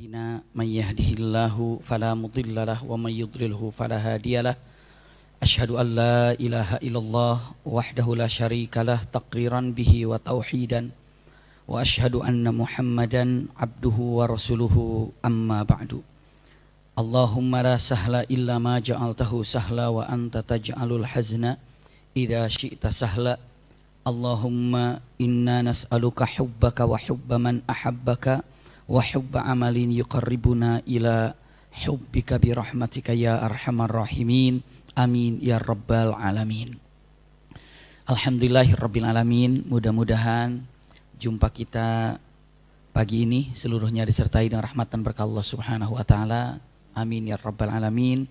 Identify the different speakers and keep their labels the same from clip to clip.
Speaker 1: أعمالنا من يهده الله فلا مضل له ومن يضلله فلا هادي له أشهد أن لا إله إلا الله وحده لا شريك له تقريرا به وتوحيدا وأشهد أن محمدا عبده ورسوله أما بعد اللهم لا سهل إلا ما جعلته سهلا وأنت تجعل الحزن إذا شئت سهلا اللهم إنا نسألك حبك وحب من أحبك وحب عمل يقربنا إلى حبك برحمتك يا أرحم الراحمين amin ya rabbal alamin. Alhamdulillahirabbil alamin. Mudah-mudahan jumpa kita pagi ini seluruhnya disertai dengan rahmatan berkah Allah Subhanahu wa taala. Amin ya rabbal alamin.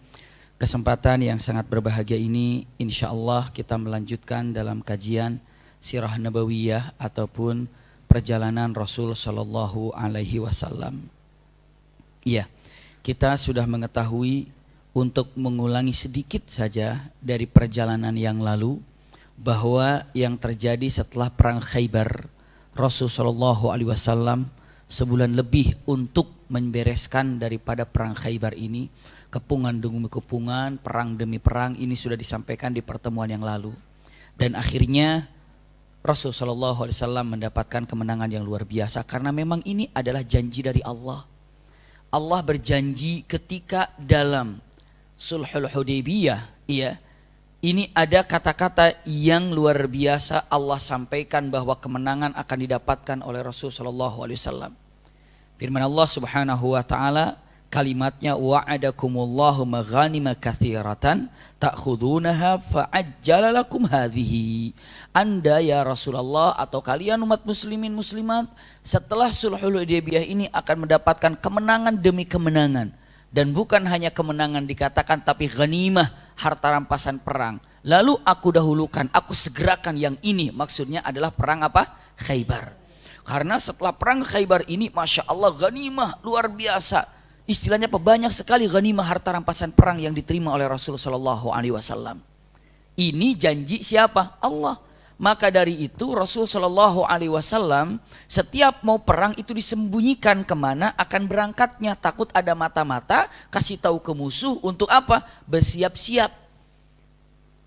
Speaker 1: Kesempatan yang sangat berbahagia ini insyaallah kita melanjutkan dalam kajian Sirah Nabawiyah ataupun perjalanan Rasul sallallahu alaihi wasallam. Iya, kita sudah mengetahui untuk mengulangi sedikit saja dari perjalanan yang lalu bahwa yang terjadi setelah perang Khaybar, Rasul sallallahu alaihi wasallam sebulan lebih untuk membereskan daripada perang Khaybar ini, kepungan demi kepungan, perang demi perang, ini sudah disampaikan di pertemuan yang lalu. Dan akhirnya Rasul sallallahu alaihi wasallam mendapatkan kemenangan yang luar biasa karena memang ini adalah janji dari Allah. Allah berjanji ketika dalam Sulhul Hudaybiyah, iya, ini ada kata-kata yang luar biasa Allah sampaikan bahwa kemenangan akan didapatkan oleh Rasul sallallahu alaihi wasallam. Firman Allah Subhanahu wa taala, kalimatnya wa'adakumullahu maghanima katsiratan ta'khudunaha fa'ajjala lakum hadhihi. Anda ya Rasulullah atau kalian umat muslimin muslimat setelah Sulhul Hudaybiyah ini akan mendapatkan kemenangan demi kemenangan. Dan bukan hanya kemenangan dikatakan tapi ghanimah, harta rampasan perang. Lalu aku dahulukan, aku segerakan yang ini, maksudnya adalah perang apa? Khaybar. Karena setelah perang Khaybar ini Masya Allah ghanimah luar biasa. Istilahnya banyak sekali ghanimah harta rampasan perang yang diterima oleh Rasulullah SAW. Ini janji siapa? Allah. Maka dari itu Rasul Shallallahu Alaihi Wasallam setiap mau perang itu disembunyikan kemana akan berangkatnya, takut ada mata-mata kasih tahu ke musuh untuk apa? Bersiap-siap.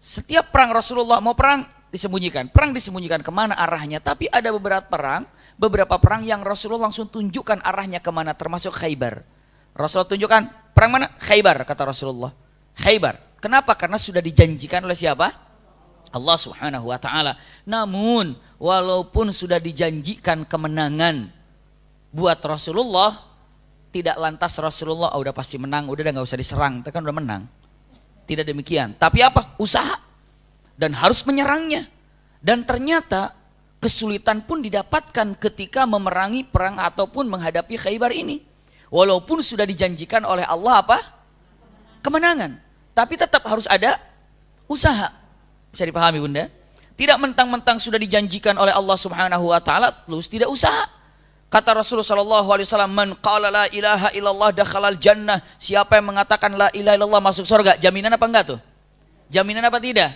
Speaker 1: Setiap perang Rasulullah mau perang disembunyikan, perang disembunyikan kemana arahnya. Tapi ada beberapa perang yang Rasulullah langsung tunjukkan arahnya kemana, termasuk Khaybar. Rasulullah tunjukkan perang mana? Khaybar, kata Rasulullah. Khaybar. Kenapa? Karena sudah dijanjikan oleh siapa? Allah Subhanahu wa taala. Namun walaupun sudah dijanjikan kemenangan buat Rasulullah, tidak lantas Rasulullah udah pasti menang, udah nggak usah diserang, kan udah menang. Tidak demikian. Tapi apa? Usaha dan harus menyerangnya. Dan ternyata kesulitan pun didapatkan ketika memerangi perang ataupun menghadapi Khaybar ini. Walaupun sudah dijanjikan oleh Allah apa? Kemenangan. Tapi tetap harus ada usaha. Bisa dipahami Bunda? Tidak mentang-mentang sudah dijanjikan oleh Allah Subhanahu wa taala terus tidak usaha. Kata Rasulullah sallallahu alaihi wasallam, "Man qala la ilaha illallah dakhalal jannah." Siapa yang mengatakan la ilaha illallah masuk surga. Jaminan apa enggak tuh? Jaminan apa tidak?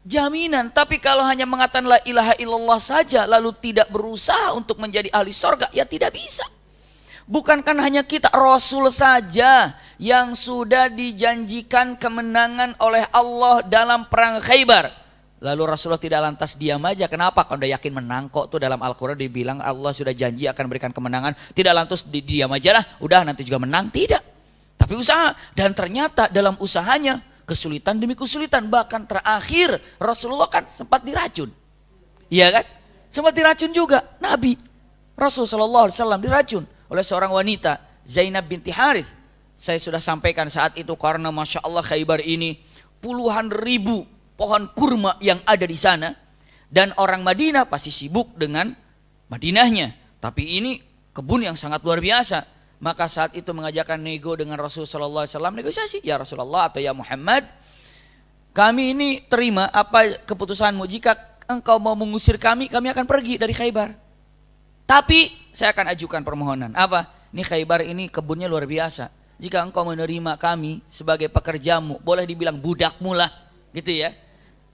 Speaker 1: Jaminan. Tapi kalau hanya mengatakan la ilaha illallah saja lalu tidak berusaha untuk menjadi ahli surga, ya tidak bisa. Bukankah hanya kita, Rasul saja yang sudah dijanjikan kemenangan oleh Allah dalam perang Khaybar. Lalu Rasulullah tidak lantas diam aja. Kenapa? Kalau udah yakin menang kok, tuh dalam Al-Quran dibilang Allah sudah janji akan berikan kemenangan. Tidak lantas diam aja lah, udah nanti juga menang. Tidak. Tapi usaha. Dan ternyata dalam usahanya kesulitan demi kesulitan. Bahkan terakhir Rasulullah kan sempat diracun. Iya kan? Sempat diracun juga. Nabi Rasul SAW diracun oleh seorang wanita, Zainab binti Harith. Saya sudah sampaikan saat itu karena Masya Allah Khaybar ini puluhan ribu pohon kurma yang ada di sana. Dan orang Madinah pasti sibuk dengan Madinahnya. Tapi ini kebun yang sangat luar biasa. Maka saat itu mengajakkan nego dengan Rasulullah SAW, negosiasi. Ya Rasulullah atau ya Muhammad, kami ini terima apa keputusanmu. Jika engkau mau mengusir kami akan pergi dari Khaybar. Tapi saya akan ajukan permohonan. Apa? Ini Khaybar ini kebunnya luar biasa. Jika engkau menerima kami sebagai pekerjamu, boleh dibilang budakmu lah, gitu ya.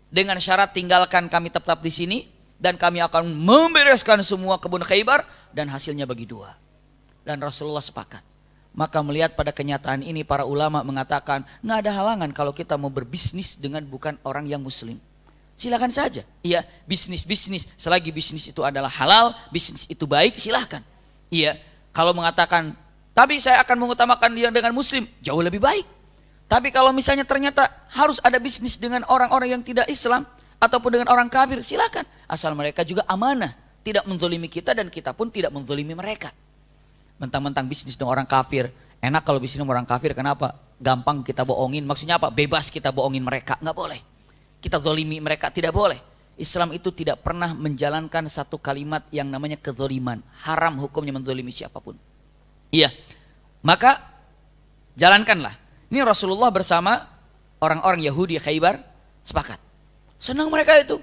Speaker 1: Dengan syarat tinggalkan kami tetap di sini dan kami akan membereskan semua kebun Khaybar dan hasilnya bagi dua. dan Rasulullah sepakat. Maka melihat pada kenyataan ini para ulama mengatakan nggak ada halangan kalau kita mau berbisnis dengan bukan orang yang muslim. Silakan saja. Iya, bisnis selagi bisnis itu adalah halal, bisnis itu baik, silahkan. Iya, kalau mengatakan tapi saya akan mengutamakan dia dengan muslim, jauh lebih baik. Tapi kalau misalnya ternyata harus ada bisnis dengan orang-orang yang tidak Islam ataupun dengan orang kafir, silakan. Asal mereka juga amanah, tidak menzalimi kita dan kita pun tidak menzalimi mereka. Mentang-mentang bisnis dengan orang kafir, enak kalau bisnis dengan orang kafir, kenapa? Gampang kita bohongin, maksudnya apa? Bebas kita bohongin mereka, nggak boleh. Kita zalimi mereka, tidak boleh. Islam itu tidak pernah menjalankan satu kalimat yang namanya kezaliman. Haram hukumnya menzalimi siapapun. Iya, maka jalankanlah. Ini Rasulullah bersama orang-orang Yahudi Khaybar sepakat. Senang mereka itu,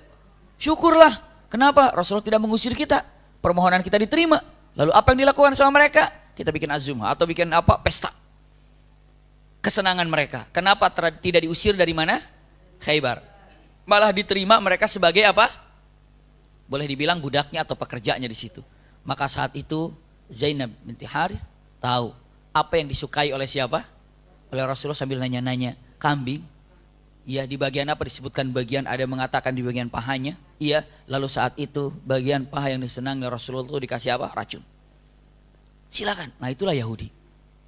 Speaker 1: syukurlah. Kenapa? Rasulullah tidak mengusir kita, permohonan kita diterima. Lalu apa yang dilakukan sama mereka? Kita bikin azumah atau bikin apa? Pesta. Kesenangan mereka. Kenapa tidak diusir dari mana? Khaybar. Malah diterima mereka sebagai apa? Boleh dibilang budaknya atau pekerjanya di situ. Maka saat itu Zainab binti Harith tahu apa yang disukai oleh siapa? Oleh Rasulullah sambil nanya-nanya, kambing. Iya, di bagian apa disebutkan bagian, ada yang mengatakan di bagian pahanya. Iya, lalu saat itu bagian paha yang disenangi Rasulullah itu dikasih apa? Racun. Silakan. Nah, itulah Yahudi.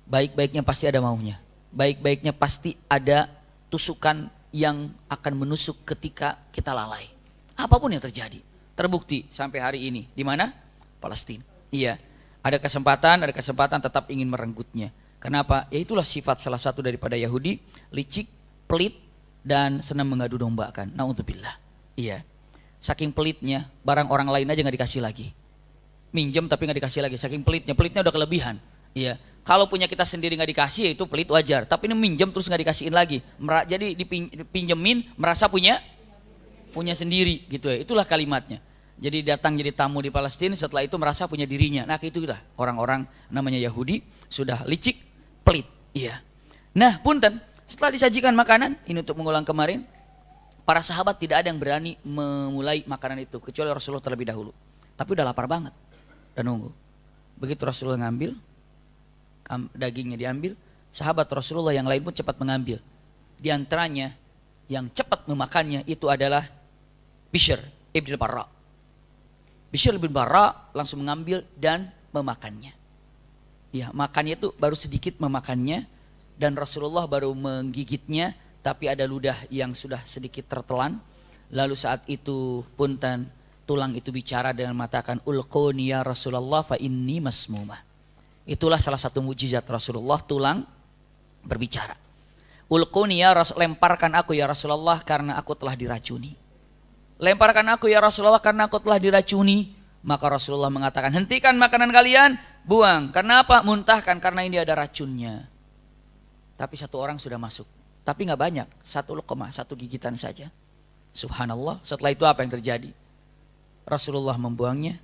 Speaker 1: Baik-baiknya pasti ada maunya. Baik-baiknya pasti ada tusukan yang akan menusuk ketika kita lalai. Apapun yang terjadi. Terbukti sampai hari ini. Di mana? Palestina. Iya. Ada kesempatan tetap ingin merenggutnya. Kenapa? Ya itulah sifat salah satu daripada Yahudi, licik, pelit, dan senang mengadu dombakan. Naudzubillah. Iya. Saking pelitnya, barang orang lain aja nggak dikasih lagi. Minjem tapi nggak dikasih lagi. Saking pelitnya udah kelebihan. Iya. Kalau punya kita sendiri nggak dikasih, ya itu pelit wajar. Tapi ini minjem terus nggak dikasihin lagi. Jadi dipinjemin, merasa punya sendiri gitu ya. Itulah kalimatnya. Jadi datang jadi tamu di Palestina, setelah itu merasa punya dirinya. Nah itulah orang-orang namanya Yahudi sudah licik, pelit. Iya. Nah punten. Setelah disajikan makanan, ini untuk mengulang kemarin, para sahabat tidak ada yang berani memulai makanan itu, kecuali Rasulullah terlebih dahulu. Tapi udah lapar banget, dan nunggu. Begitu Rasulullah ngambil, dagingnya diambil, sahabat Rasulullah yang lain pun cepat mengambil. Di antaranya, yang cepat memakannya itu adalah Bishr ibn Barra. Bishr ibn Barra langsung mengambil dan memakannya. Ya, makannya itu baru sedikit memakannya, dan Rasulullah baru menggigitnya, tapi ada ludah yang sudah sedikit tertelan. Lalu saat itu punten, tulang itu bicara dengan mengatakan, ulquni ya Rasulullah fa inni masmumah. Itulah salah satu mujizat Rasulullah, tulang berbicara. Ulquni ya Rasul, lemparkan aku ya Rasulullah karena aku telah diracuni. Lemparkan aku ya Rasulullah karena aku telah diracuni. Maka Rasulullah mengatakan, hentikan makanan kalian, buang. Karena apa? Muntahkan, karena ini ada racunnya. Tapi satu orang sudah masuk. Tapi nggak banyak, satu luqmah, satu gigitan saja. Subhanallah, setelah itu apa yang terjadi? Rasulullah membuangnya,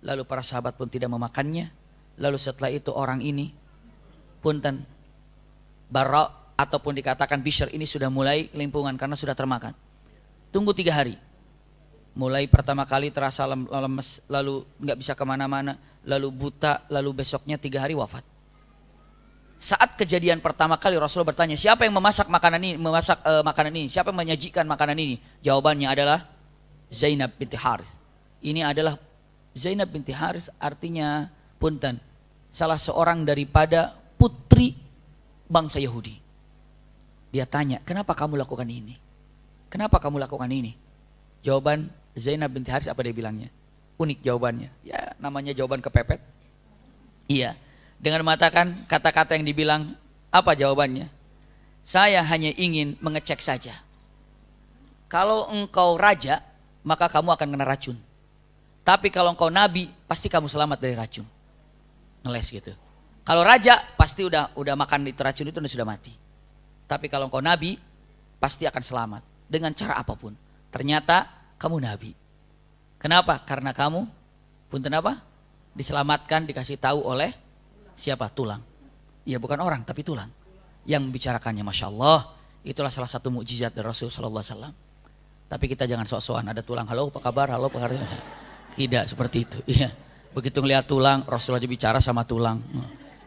Speaker 1: lalu para sahabat pun tidak memakannya. Lalu setelah itu orang ini, punten, Barra ataupun dikatakan Bishr ini sudah mulai kelimpungan karena sudah termakan. Tunggu 3 hari. Mulai pertama kali terasa lemes, lalu nggak bisa kemana-mana, lalu buta, lalu besoknya 3 hari wafat. Saat kejadian pertama kali Rasulullah bertanya, siapa yang memasak makanan ini? Siapa yang menyajikan makanan ini? Jawabannya adalah Zainab binti Harith. Ini adalah Zainab binti Harith, artinya punten, salah seorang daripada putri bangsa Yahudi. Dia tanya, kenapa kamu lakukan ini? Kenapa kamu lakukan ini? Jawaban Zainab binti Harith apa dia bilangnya? Unik jawabannya. Ya namanya jawaban kepepet. Iya. Dengan mengatakan kata-kata yang dibilang, apa jawabannya? Saya hanya ingin mengecek saja. Kalau engkau raja, maka kamu akan kena racun. Tapi kalau engkau nabi, pasti kamu selamat dari racun. Ngeles gitu. Kalau raja, pasti udah makan itu racun itu sudah mati. Tapi kalau engkau nabi, pasti akan selamat. Dengan cara apapun. Ternyata kamu nabi. Kenapa? Karena kamu, punten apa? Diselamatkan, dikasih tahu oleh siapa? Tulang. Ya bukan orang tapi tulang yang membicarakannya. Masya Allah, itulah salah satu mukjizat dari Rasulullah SAW. Tapi kita jangan sok-sokan ada tulang, halo apa kabar, halo apa kabar. Tidak seperti itu. Iya. Begitu ngelihat tulang, Rasulullah bicara sama tulang.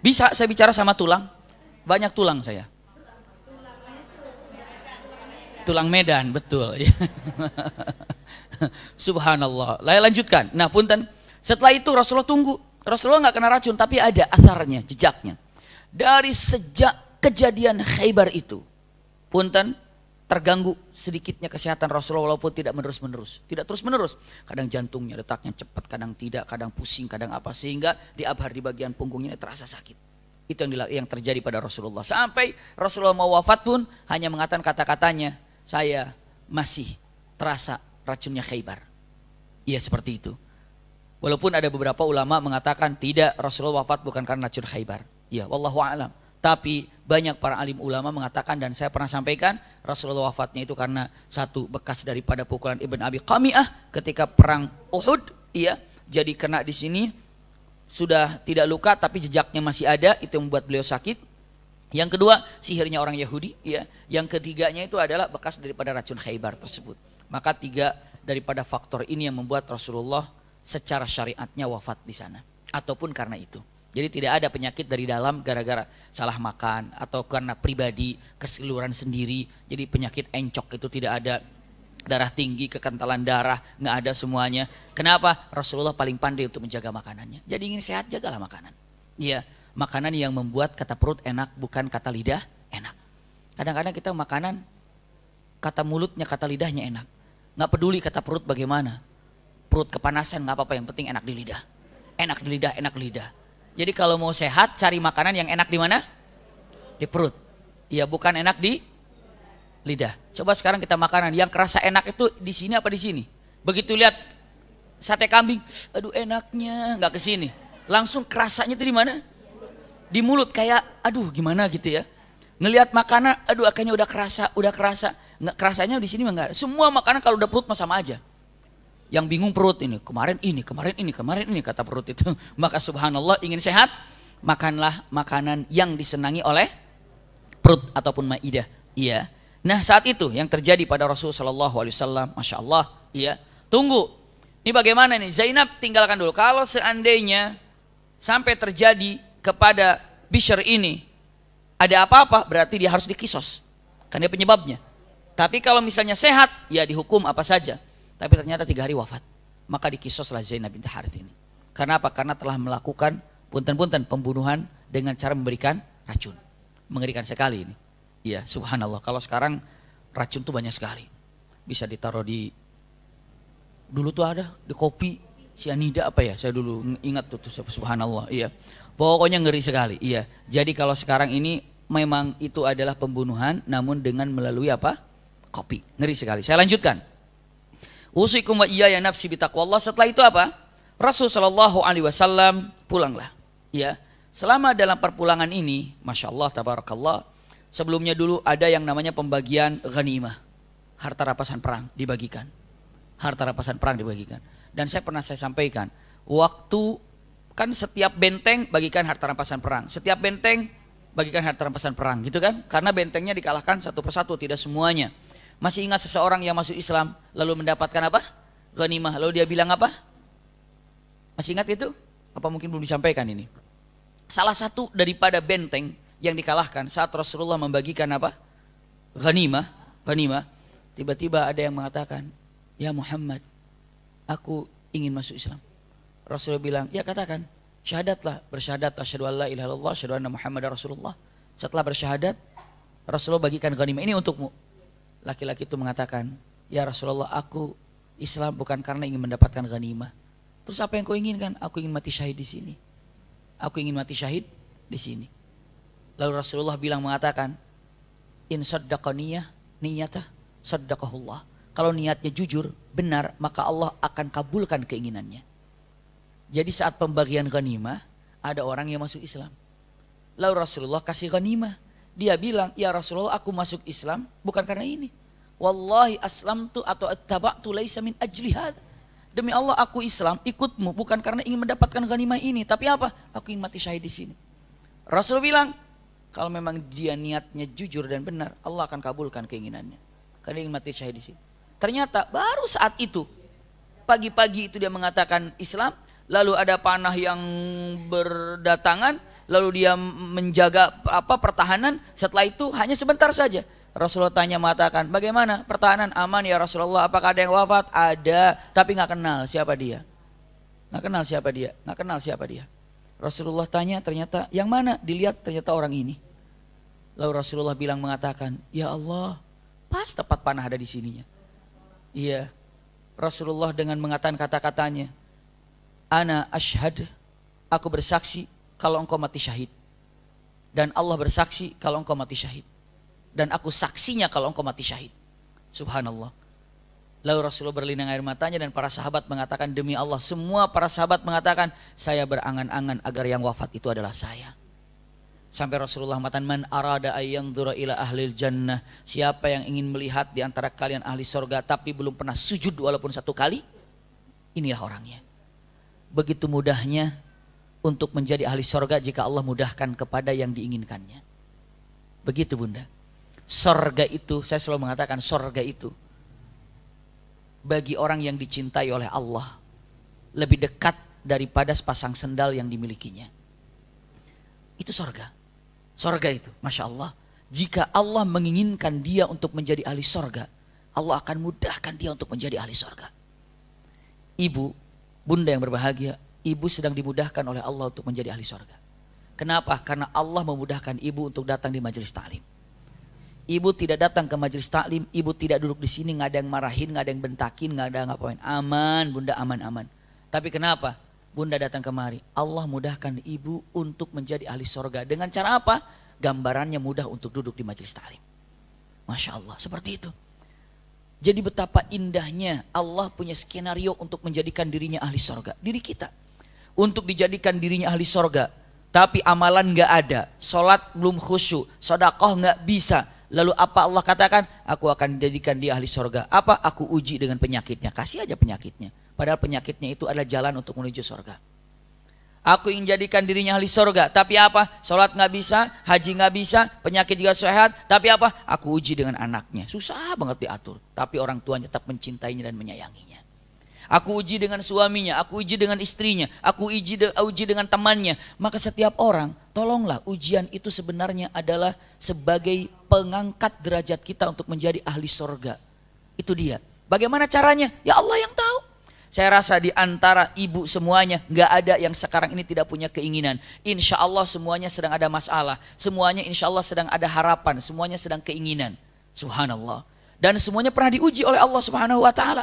Speaker 1: Bisa saya bicara sama tulang? Banyak tulang saya. Tulang Medan, betul. Subhanallah. Lalu lanjutkan. Nah punten, setelah itu Rasulullah tunggu. Rasulullah nggak kena racun, tapi ada asarnya, jejaknya. Dari sejak kejadian Khaybar itu, punten, terganggu sedikitnya kesehatan Rasulullah walaupun tidak menerus-menerus. Tidak terus-menerus. Kadang jantungnya detaknya cepat, kadang tidak, kadang pusing, kadang apa. Sehingga di abhar di bagian punggungnya terasa sakit. Itu yang terjadi pada Rasulullah. Sampai Rasulullah mau wafat pun hanya mengatakan kata-katanya, saya masih terasa racunnya Khaybar. Iya seperti itu. Walaupun ada beberapa ulama mengatakan tidak, Rasulullah wafat bukan karena racun Khaybar. Ya, wallahu a'lam. Tapi banyak para alim ulama mengatakan, dan saya pernah sampaikan, Rasulullah wafatnya itu karena satu bekas daripada pukulan Ibn Abi Qami'ah ketika perang Uhud. Iya, jadi kena di sini sudah tidak luka tapi jejaknya masih ada, itu yang membuat beliau sakit. Yang kedua, sihirnya orang Yahudi. Ya. Yang ketiganya itu adalah bekas daripada racun Khaybar tersebut. Maka 3 daripada faktor ini yang membuat Rasulullah secara syariatnya wafat di sana, ataupun karena itu. Jadi tidak ada penyakit dari dalam gara-gara salah makan atau karena pribadi keseluruhan sendiri. Jadi penyakit encok itu tidak ada, darah tinggi, kekentalan darah nggak ada semuanya. Kenapa? Rasulullah paling pandai untuk menjaga makanannya. Jadi ingin sehat, jagalah makanan. Iya, makanan yang membuat kata perut enak, bukan kata lidah enak. Kadang-kadang kita makanan kata mulutnya, kata lidahnya enak, nggak peduli kata perut bagaimana. Perut kepanasan nggak apa-apa, yang penting enak di lidah. Enak di lidah, enak di lidah. Jadi kalau mau sehat cari makanan yang enak di mana? Di perut. Iya, bukan enak di lidah. Coba sekarang kita makanan yang kerasa enak itu di sini apa di sini? Begitu lihat sate kambing, aduh enaknya, nggak ke sini. Langsung kerasanya itu di mana? Di mulut, kayak aduh gimana gitu ya. Ngelihat makanan, aduh akhirnya udah kerasa. Nggak kerasanya di sini enggak. Semua makanan kalau udah perut mah sama aja. Yang bingung perut ini, kemarin ini kata perut itu. Maka subhanallah, ingin sehat, makanlah makanan yang disenangi oleh perut ataupun maidah. Iya. Nah saat itu yang terjadi pada Rasulullah SAW, Masya Allah, iya. Tunggu, ini bagaimana nih? Zainab tinggalkan dulu. Kalau seandainya sampai terjadi kepada Bishr ini ada apa-apa, berarti dia harus dikisos, kan dia penyebabnya. Tapi kalau misalnya sehat, ya dihukum apa saja. Tapi ternyata 3 hari wafat. Maka dikisoslah Zainab binti Harith ini. Karena apa? Karena telah melakukan punten-punten pembunuhan dengan cara memberikan racun. Mengerikan sekali ini. Iya, subhanallah. Kalau sekarang racun tuh banyak sekali. Bisa ditaruh di, dulu tuh ada di kopi sianida apa ya? Saya dulu ingat tuh subhanallah. Iya. Pokoknya ngeri sekali. Iya. Jadi kalau sekarang ini memang itu adalah pembunuhan, namun dengan melalui apa? Kopi. Ngeri sekali. Saya lanjutkan. Usikum wa iyaya nafsi bitaqwallah. Setelah itu apa? Rasul sallallahu alaihi wasallam pulanglah. Ya. Selama dalam perpulangan ini, Masya Allah, tabarakallah, sebelumnya dulu ada yang namanya pembagian ghanimah. Harta rampasan perang dibagikan. Harta rampasan perang dibagikan. Dan saya sampaikan, waktu kan setiap benteng bagikan harta rampasan perang. Setiap benteng bagikan harta rampasan perang, gitu kan? Karena bentengnya dikalahkan satu persatu, tidak semuanya. Masih ingat seseorang yang masuk Islam lalu mendapatkan apa? Ghanimah. Lalu dia bilang apa? Masih ingat itu? Apa mungkin belum disampaikan ini? Salah satu daripada benteng yang dikalahkan saat Rasulullah membagikan apa? Ghanimah. Tiba-tiba ada yang mengatakan, ya Muhammad, aku ingin masuk Islam. Rasulullah bilang, ya katakan, syahadatlah, bersyahadat asyhadu an la ilaha illallah, asyhadu anna Muhammadar Rasulullah. Setelah bersyahadat, Rasulullah bagikan ghanimah ini untukmu. Laki-laki itu mengatakan, ya Rasulullah, aku Islam bukan karena ingin mendapatkan ghanimah. Terus apa yang kau inginkan? Aku ingin mati syahid di sini. Aku ingin mati syahid di sini. Lalu Rasulullah mengatakan, in saddaqa niyatah saddaqahullah. Kalau niatnya jujur, benar, maka Allah akan kabulkan keinginannya. Jadi saat pembagian ghanimah, ada orang yang masuk Islam. Lalu Rasulullah kasih ghanimah. Dia bilang, ya Rasulullah, aku masuk Islam bukan karena ini. Wallahi aslamtu atau attaba'tu laisa min ajli hadza. Demi Allah aku Islam ikutmu bukan karena ingin mendapatkan ghanimah ini, tapi apa? Aku ingin mati syahid di sini. Rasul bilang, kalau memang dia niatnya jujur dan benar, Allah akan kabulkan keinginannya. Karena ingin mati syahid di sini. Ternyata baru saat itu, pagi-pagi itu dia mengatakan Islam, lalu ada panah yang berdatangan, lalu dia menjaga pertahanan. Setelah itu hanya sebentar saja. Rasulullah tanya, mengatakan, bagaimana pertahanan? Aman ya Rasulullah. Apakah ada yang wafat? Ada, tapi nggak kenal siapa dia. Nggak kenal siapa dia. Nggak kenal siapa dia. Rasulullah tanya, ternyata yang mana? Dilihat ternyata orang ini. Lalu Rasulullah mengatakan, ya Allah, pas tepat panah ada di sininya. Iya. Rasulullah dengan mengatakan kata-katanya, ana ashhad, aku bersaksi kalau engkau mati syahid. Dan Allah bersaksi kalau engkau mati syahid. Dan aku saksinya kalau engkau mati syahid. Subhanallah. Lalu Rasulullah berlinang air matanya dan para sahabat mengatakan, demi Allah, semua para sahabat mengatakan, saya berangan-angan agar yang wafat itu adalah saya. Sampai Rasulullah mengatakan, man arada ayyandhura ila ahlil jannah, siapa yang ingin melihat di antara kalian ahli surga tapi belum pernah sujud walaupun satu kali, inilah orangnya. Begitu mudahnya untuk menjadi ahli surga jika Allah mudahkan kepada yang diinginkannya. Begitu Bunda. Surga itu, saya selalu mengatakan surga itu bagi orang yang dicintai oleh Allah lebih dekat daripada sepasang sendal yang dimilikinya. Itu surga. Surga itu, Masya Allah, jika Allah menginginkan dia untuk menjadi ahli surga, Allah akan mudahkan dia untuk menjadi ahli surga. Ibu, Bunda yang berbahagia, ibu sedang dimudahkan oleh Allah untuk menjadi ahli surga. Kenapa? Karena Allah memudahkan ibu untuk datang di majelis taklim. Ibu tidak datang ke majelis taklim, ibu tidak duduk di sini, nggak ada yang marahin, nggak ada yang bentakin, nggak ada ngapain. Aman, Bunda, aman-aman. Tapi kenapa? Bunda datang kemari, Allah mudahkan ibu untuk menjadi ahli surga. Dengan cara apa? Gambarannya mudah untuk duduk di majelis taklim. Masya Allah, seperti itu. Jadi betapa indahnya Allah punya skenario untuk menjadikan dirinya ahli surga. Diri kita. Untuk dijadikan dirinya ahli surga. Tapi amalan gak ada. Sholat belum khusyuk. Sedekah gak bisa. Lalu apa Allah katakan? Aku akan jadikan dia ahli surga. Apa? Aku uji dengan penyakitnya. Kasih aja penyakitnya. Padahal penyakitnya itu adalah jalan untuk menuju surga. Aku ingin jadikan dirinya ahli surga. Tapi apa? Sholat gak bisa, haji gak bisa, penyakit juga sehat. Tapi apa? Aku uji dengan anaknya. Susah banget diatur. Tapi orang tuanya tetap mencintainya dan menyayanginya. Aku uji dengan suaminya, aku uji dengan istrinya, aku uji dengan temannya. Maka setiap orang, tolonglah, ujian itu sebenarnya adalah sebagai pengangkat derajat kita untuk menjadi ahli surga. Itu dia. Bagaimana caranya? Ya Allah yang tahu. Saya rasa di antara ibu semuanya nggak ada yang sekarang ini tidak punya keinginan. Insya Allah semuanya sedang ada masalah. Semuanya insya Allah sedang ada harapan. Semuanya sedang keinginan. Subhanallah. Dan semuanya pernah diuji oleh Allah Subhanahu Wa Taala.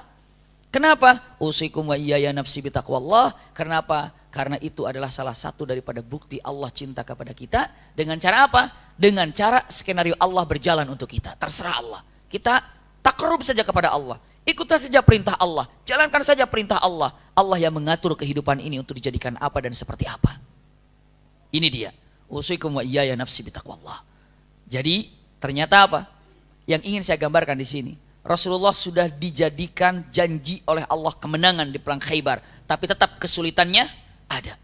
Speaker 1: Kenapa? Usikum wa iyaya nafsi bitaqwallah. Kenapa? Karena itu adalah salah satu daripada bukti Allah cinta kepada kita. Dengan cara apa? Dengan cara skenario Allah berjalan untuk kita. Terserah Allah. Kita takarrub saja kepada Allah. Ikuti saja perintah Allah. Jalankan saja perintah Allah. Allah yang mengatur kehidupan ini untuk dijadikan apa dan seperti apa. Ini dia. Usikum wa iyaya nafsi bitaqwallah. Jadi ternyata apa? Yang ingin saya gambarkan di sini. Rasulullah sudah dijadikan janji oleh Allah kemenangan di perang Khaybar. Tapi tetap kesulitannya ada.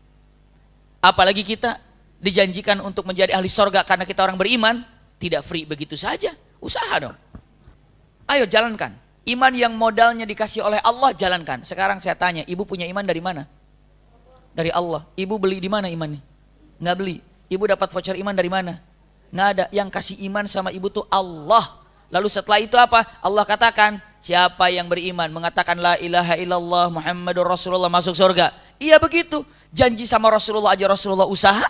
Speaker 1: Apalagi kita dijanjikan untuk menjadi ahli sorga karena kita orang beriman. Tidak free begitu saja. Usaha dong. Ayo jalankan. Iman yang modalnya dikasih oleh Allah, jalankan. Sekarang saya tanya, ibu punya iman dari mana? Dari Allah. Ibu beli di mana imannya? Nggak beli. Ibu dapat voucher iman dari mana? Nggak ada. Yang kasih iman sama ibu tuh Allah. Lalu setelah itu apa? Allah katakan, siapa yang beriman mengatakan la ilaha illallah Muhammadur Rasulullah masuk surga. Iya begitu. Janji sama Rasulullah aja Rasulullah usaha.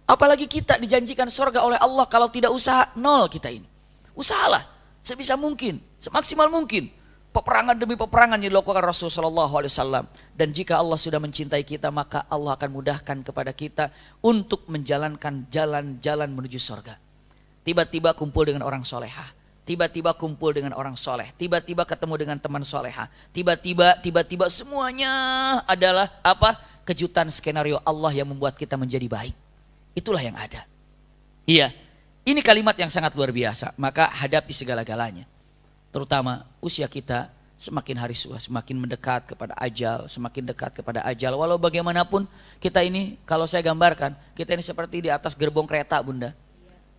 Speaker 1: Apalagi kita dijanjikan surga oleh Allah, kalau tidak usaha, nol kita ini. Usahalah sebisa mungkin, semaksimal mungkin. Peperangan demi peperangan yang dilakukan Rasulullah SAW. Dan jika Allah sudah mencintai kita, maka Allah akan mudahkan kepada kita untuk menjalankan jalan-jalan menuju surga. Tiba-tiba kumpul dengan orang solehah. Tiba-tiba kumpul dengan orang soleh. Tiba-tiba ketemu dengan teman solehah. Tiba-tiba semuanya adalah apa? Kejutan skenario Allah yang membuat kita menjadi baik. Itulah yang ada. Iya. Ini kalimat yang sangat luar biasa. Maka hadapi segala-galanya. Terutama usia kita semakin hari semakin mendekat kepada ajal. Semakin dekat kepada ajal. Walau bagaimanapun kita ini, kalau saya gambarkan, kita ini seperti di atas gerbong kereta, Bunda.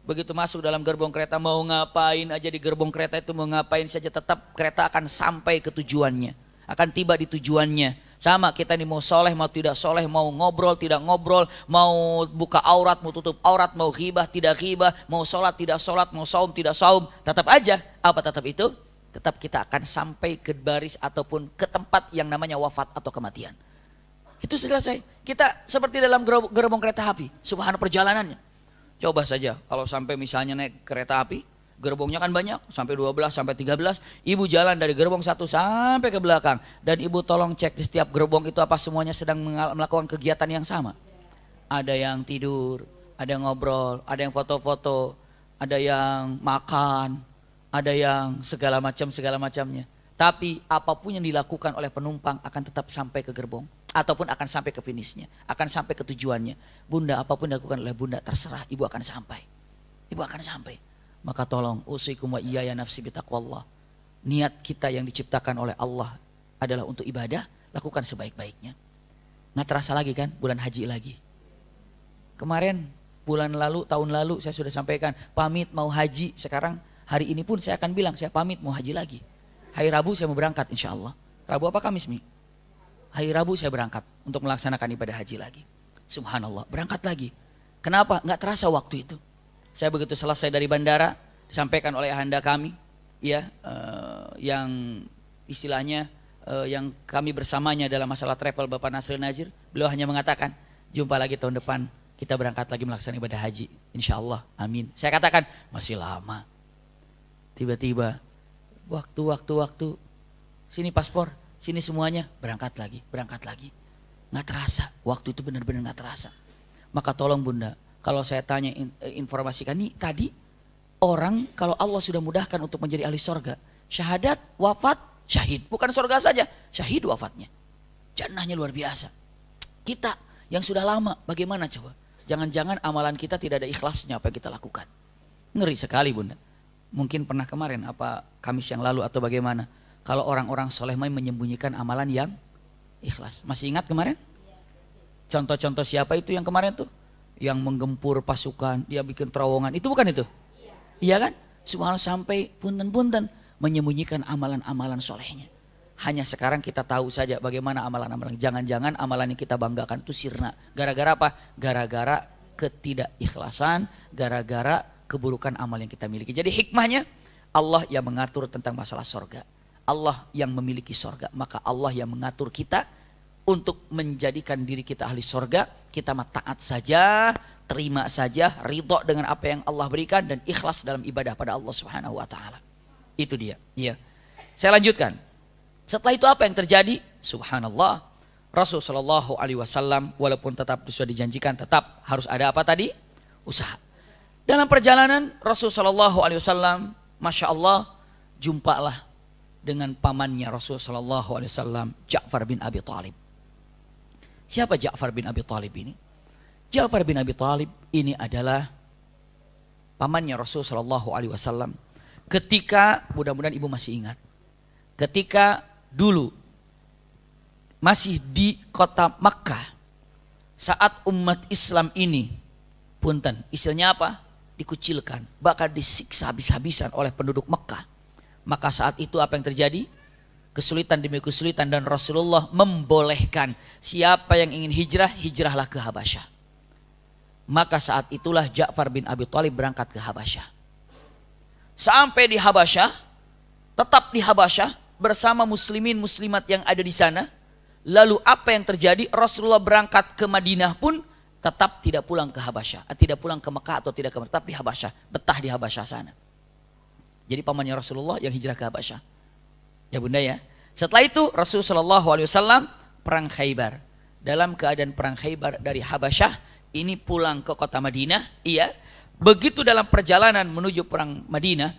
Speaker 1: Begitu masuk dalam gerbong kereta, mau ngapain aja di gerbong kereta itu, mau ngapain saja, tetap kereta akan sampai ke tujuannya. Akan tiba di tujuannya. Sama kita nih mau soleh, mau tidak soleh, mau ngobrol, tidak ngobrol, mau buka aurat, mau tutup aurat, mau ghibah, tidak ghibah, mau sholat, tidak sholat, mau saum, tidak saum. Tetap aja, apa tetap itu? Tetap kita akan sampai ke baris ataupun ke tempat yang namanya wafat atau kematian. Itu selesai. Kita seperti dalam gerbong kereta api, subhanallah perjalanannya. Coba saja kalau sampai misalnya naik kereta api, gerbongnya kan banyak, sampai 12, sampai 13. Ibu jalan dari gerbong satu sampai ke belakang. Dan ibu tolong cek di setiap gerbong itu apa semuanya sedang melakukan kegiatan yang sama. Ada yang tidur, ada yang ngobrol, ada yang foto-foto, ada yang makan, ada yang segala macamnya. Tapi apapun yang dilakukan oleh penumpang akan tetap sampai ke gerbong. Ataupun akan sampai ke finishnya, akan sampai ke tujuannya. Bunda, apapun dilakukan oleh bunda terserah, ibu akan sampai. Ibu akan sampai. Maka tolong usikum wa iyaya nafsi bitaqwallah. Niat kita yang diciptakan oleh Allah adalah untuk ibadah, lakukan sebaik-baiknya. Nggak terasa lagi kan bulan haji lagi. Kemarin bulan lalu, tahun lalu saya sudah sampaikan pamit mau haji. Sekarang hari ini pun saya akan bilang saya pamit mau haji lagi. Hari Rabu saya mau berangkat insya Allah. Rabu apa Kamis Mi? Hari Rabu saya berangkat untuk melaksanakan ibadah haji lagi. Subhanallah, berangkat lagi. Kenapa? Nggak terasa waktu itu. Saya begitu selesai dari bandara, disampaikan oleh ahanda kami, ya, yang istilahnya yang kami bersamanya dalam masalah travel Bapak Nasril Nazir. Beliau hanya mengatakan, jumpa lagi tahun depan, kita berangkat lagi melaksanakan ibadah haji. Insya Allah, amin. Saya katakan, masih lama. Tiba-tiba, waktu, sini paspor, sini semuanya, berangkat lagi. Nggak terasa, waktu itu benar-benar nggak terasa. Maka tolong bunda, kalau saya tanya informasikan nih tadi orang kalau Allah sudah mudahkan untuk menjadi ahli sorga, syahadat, wafat, syahid, bukan sorga saja, syahid wafatnya, jannahnya luar biasa. Kita yang sudah lama bagaimana coba? Jangan-jangan amalan kita tidak ada ikhlasnya apa yang kita lakukan. Ngeri sekali bunda. Mungkin pernah kemarin apa Kamis yang lalu atau bagaimana? Kalau orang-orang soleh menyembunyikan amalan yang ikhlas. Masih ingat kemarin? Contoh-contoh siapa itu yang kemarin tuh? Yang menggempur pasukan, dia bikin terowongan, itu bukan itu? Iya kan? Subhanallah sampai punten-punten menyembunyikan amalan-amalan solehnya. Hanya sekarang kita tahu saja bagaimana amalan-amalan. Jangan-jangan amalan yang kita banggakan itu sirna. Gara-gara apa? Gara-gara ketidakikhlasan, gara-gara keburukan amal yang kita miliki. Jadi hikmahnya Allah yang mengatur tentang masalah sorga. Allah yang memiliki sorga. Maka Allah yang mengatur kita untuk menjadikan diri kita ahli sorga. Kita taat saja, terima saja, ridho dengan apa yang Allah berikan dan ikhlas dalam ibadah pada Allah Subhanahu wa taala. Itu dia. Iya. Saya lanjutkan. Setelah itu apa yang terjadi? Subhanallah. Rasul sallallahu alaihi wasallam walaupun tetap sudah dijanjikan tetap harus ada apa tadi? Usaha. Dalam perjalanan Rasul sallallahu alaihi wasallam, Masya Allah, jumpalah dengan pamannya Rasul sallallahu alaihi wasallam, Ja'far bin Abi Thalib. Siapa Ja'far bin Abi Thalib ini? Ja'far bin Abi Thalib ini adalah pamannya Rasul sallallahu alaihi wasallam. Ketika, mudah-mudahan ibu masih ingat, ketika dulu masih di kota Makkah, saat umat Islam ini, punten, istilahnya apa? Dikucilkan, bahkan disiksa habis-habisan oleh penduduk Makkah. Maka saat itu apa yang terjadi? Kesulitan demi kesulitan dan Rasulullah membolehkan siapa yang ingin hijrah, hijrahlah ke Habasyah. Maka saat itulah Ja'far bin Abi Thalib berangkat ke Habasyah. Sampai di Habasyah, tetap di Habasyah bersama muslimin muslimat yang ada di sana. Lalu apa yang terjadi? Rasulullah berangkat ke Madinah pun tetap tidak pulang ke Habasyah, tidak pulang ke Mekah atau tidak ke Mekah, tapi Habasyah, betah di Habasyah sana. Jadi pamannya Rasulullah yang hijrah ke Habasyah. Ya bunda ya. Setelah itu Rasulullah SAW perang Khaybar. Dalam keadaan perang Khaybar dari Habasyah ini pulang ke kota Madinah. Iya. Begitu dalam perjalanan menuju perang Madinah,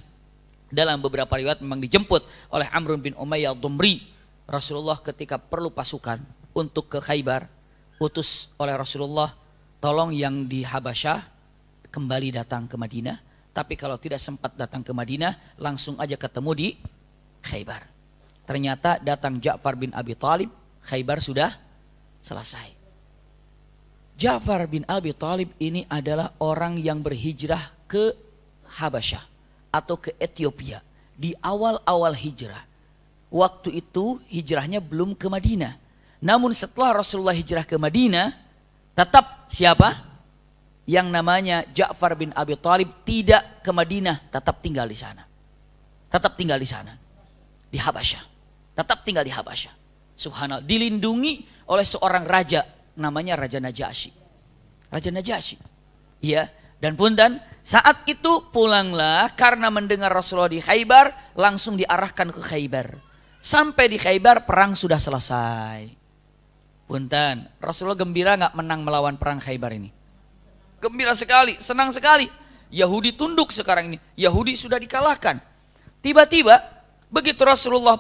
Speaker 1: dalam beberapa riwayat memang dijemput oleh Amr bin Umayyah Dumri. Rasulullah ketika perlu pasukan untuk ke Khaybar, utus oleh Rasulullah, tolong yang di Habasyah kembali datang ke Madinah. Tapi kalau tidak sempat datang ke Madinah, langsung aja ketemu di Khaybar. Ternyata datang Ja'far bin Abi Thalib, Khaybar sudah selesai. Ja'far bin Abi Thalib ini adalah orang yang berhijrah ke Habasyah atau ke Ethiopia di awal-awal hijrah. Waktu itu hijrahnya belum ke Madinah. Namun setelah Rasulullah hijrah ke Madinah, tetap siapa? Yang namanya Ja'far bin Abi Thalib tidak ke Madinah, tetap tinggal di sana. Tetap tinggal di sana. Di Habasyah. Tetap tinggal di Habasyah. Subhanallah, dilindungi oleh seorang raja namanya Raja Najasyi. Raja Najasyi. Iya, dan punten saat itu pulanglah karena mendengar Rasulullah di Khaybar, langsung diarahkan ke Khaybar. Sampai di Khaybar perang sudah selesai. Punten, Rasulullah gembira nggak menang melawan perang Khaybar ini? Gembira sekali, senang sekali. Yahudi tunduk sekarang ini. Yahudi sudah dikalahkan. Tiba-tiba begitu Rasulullah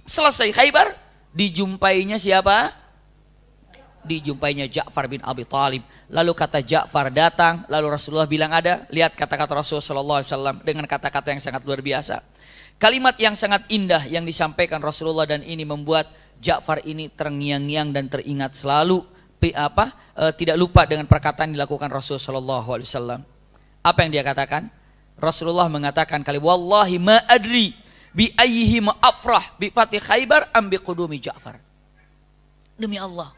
Speaker 1: selesai Khaybar, dijumpainya siapa? Dijumpainya Ja'far bin Abi Thalib. Lalu kata Ja'far datang, lalu Rasulullah bilang ada. Lihat kata-kata Rasulullah SAW dengan kata-kata yang sangat luar biasa. Kalimat yang sangat indah yang disampaikan Rasulullah, dan ini membuat Ja'far ini terngiang-ngiang dan teringat selalu tidak lupa dengan perkataan yang dilakukan Rasulullah SAW. Apa yang dia katakan? Rasulullah mengatakan kali wallahi ma adri bi ayyihi ma afrah bi fatih Khaybar am bi qudumi Ja'far. Demi Allah,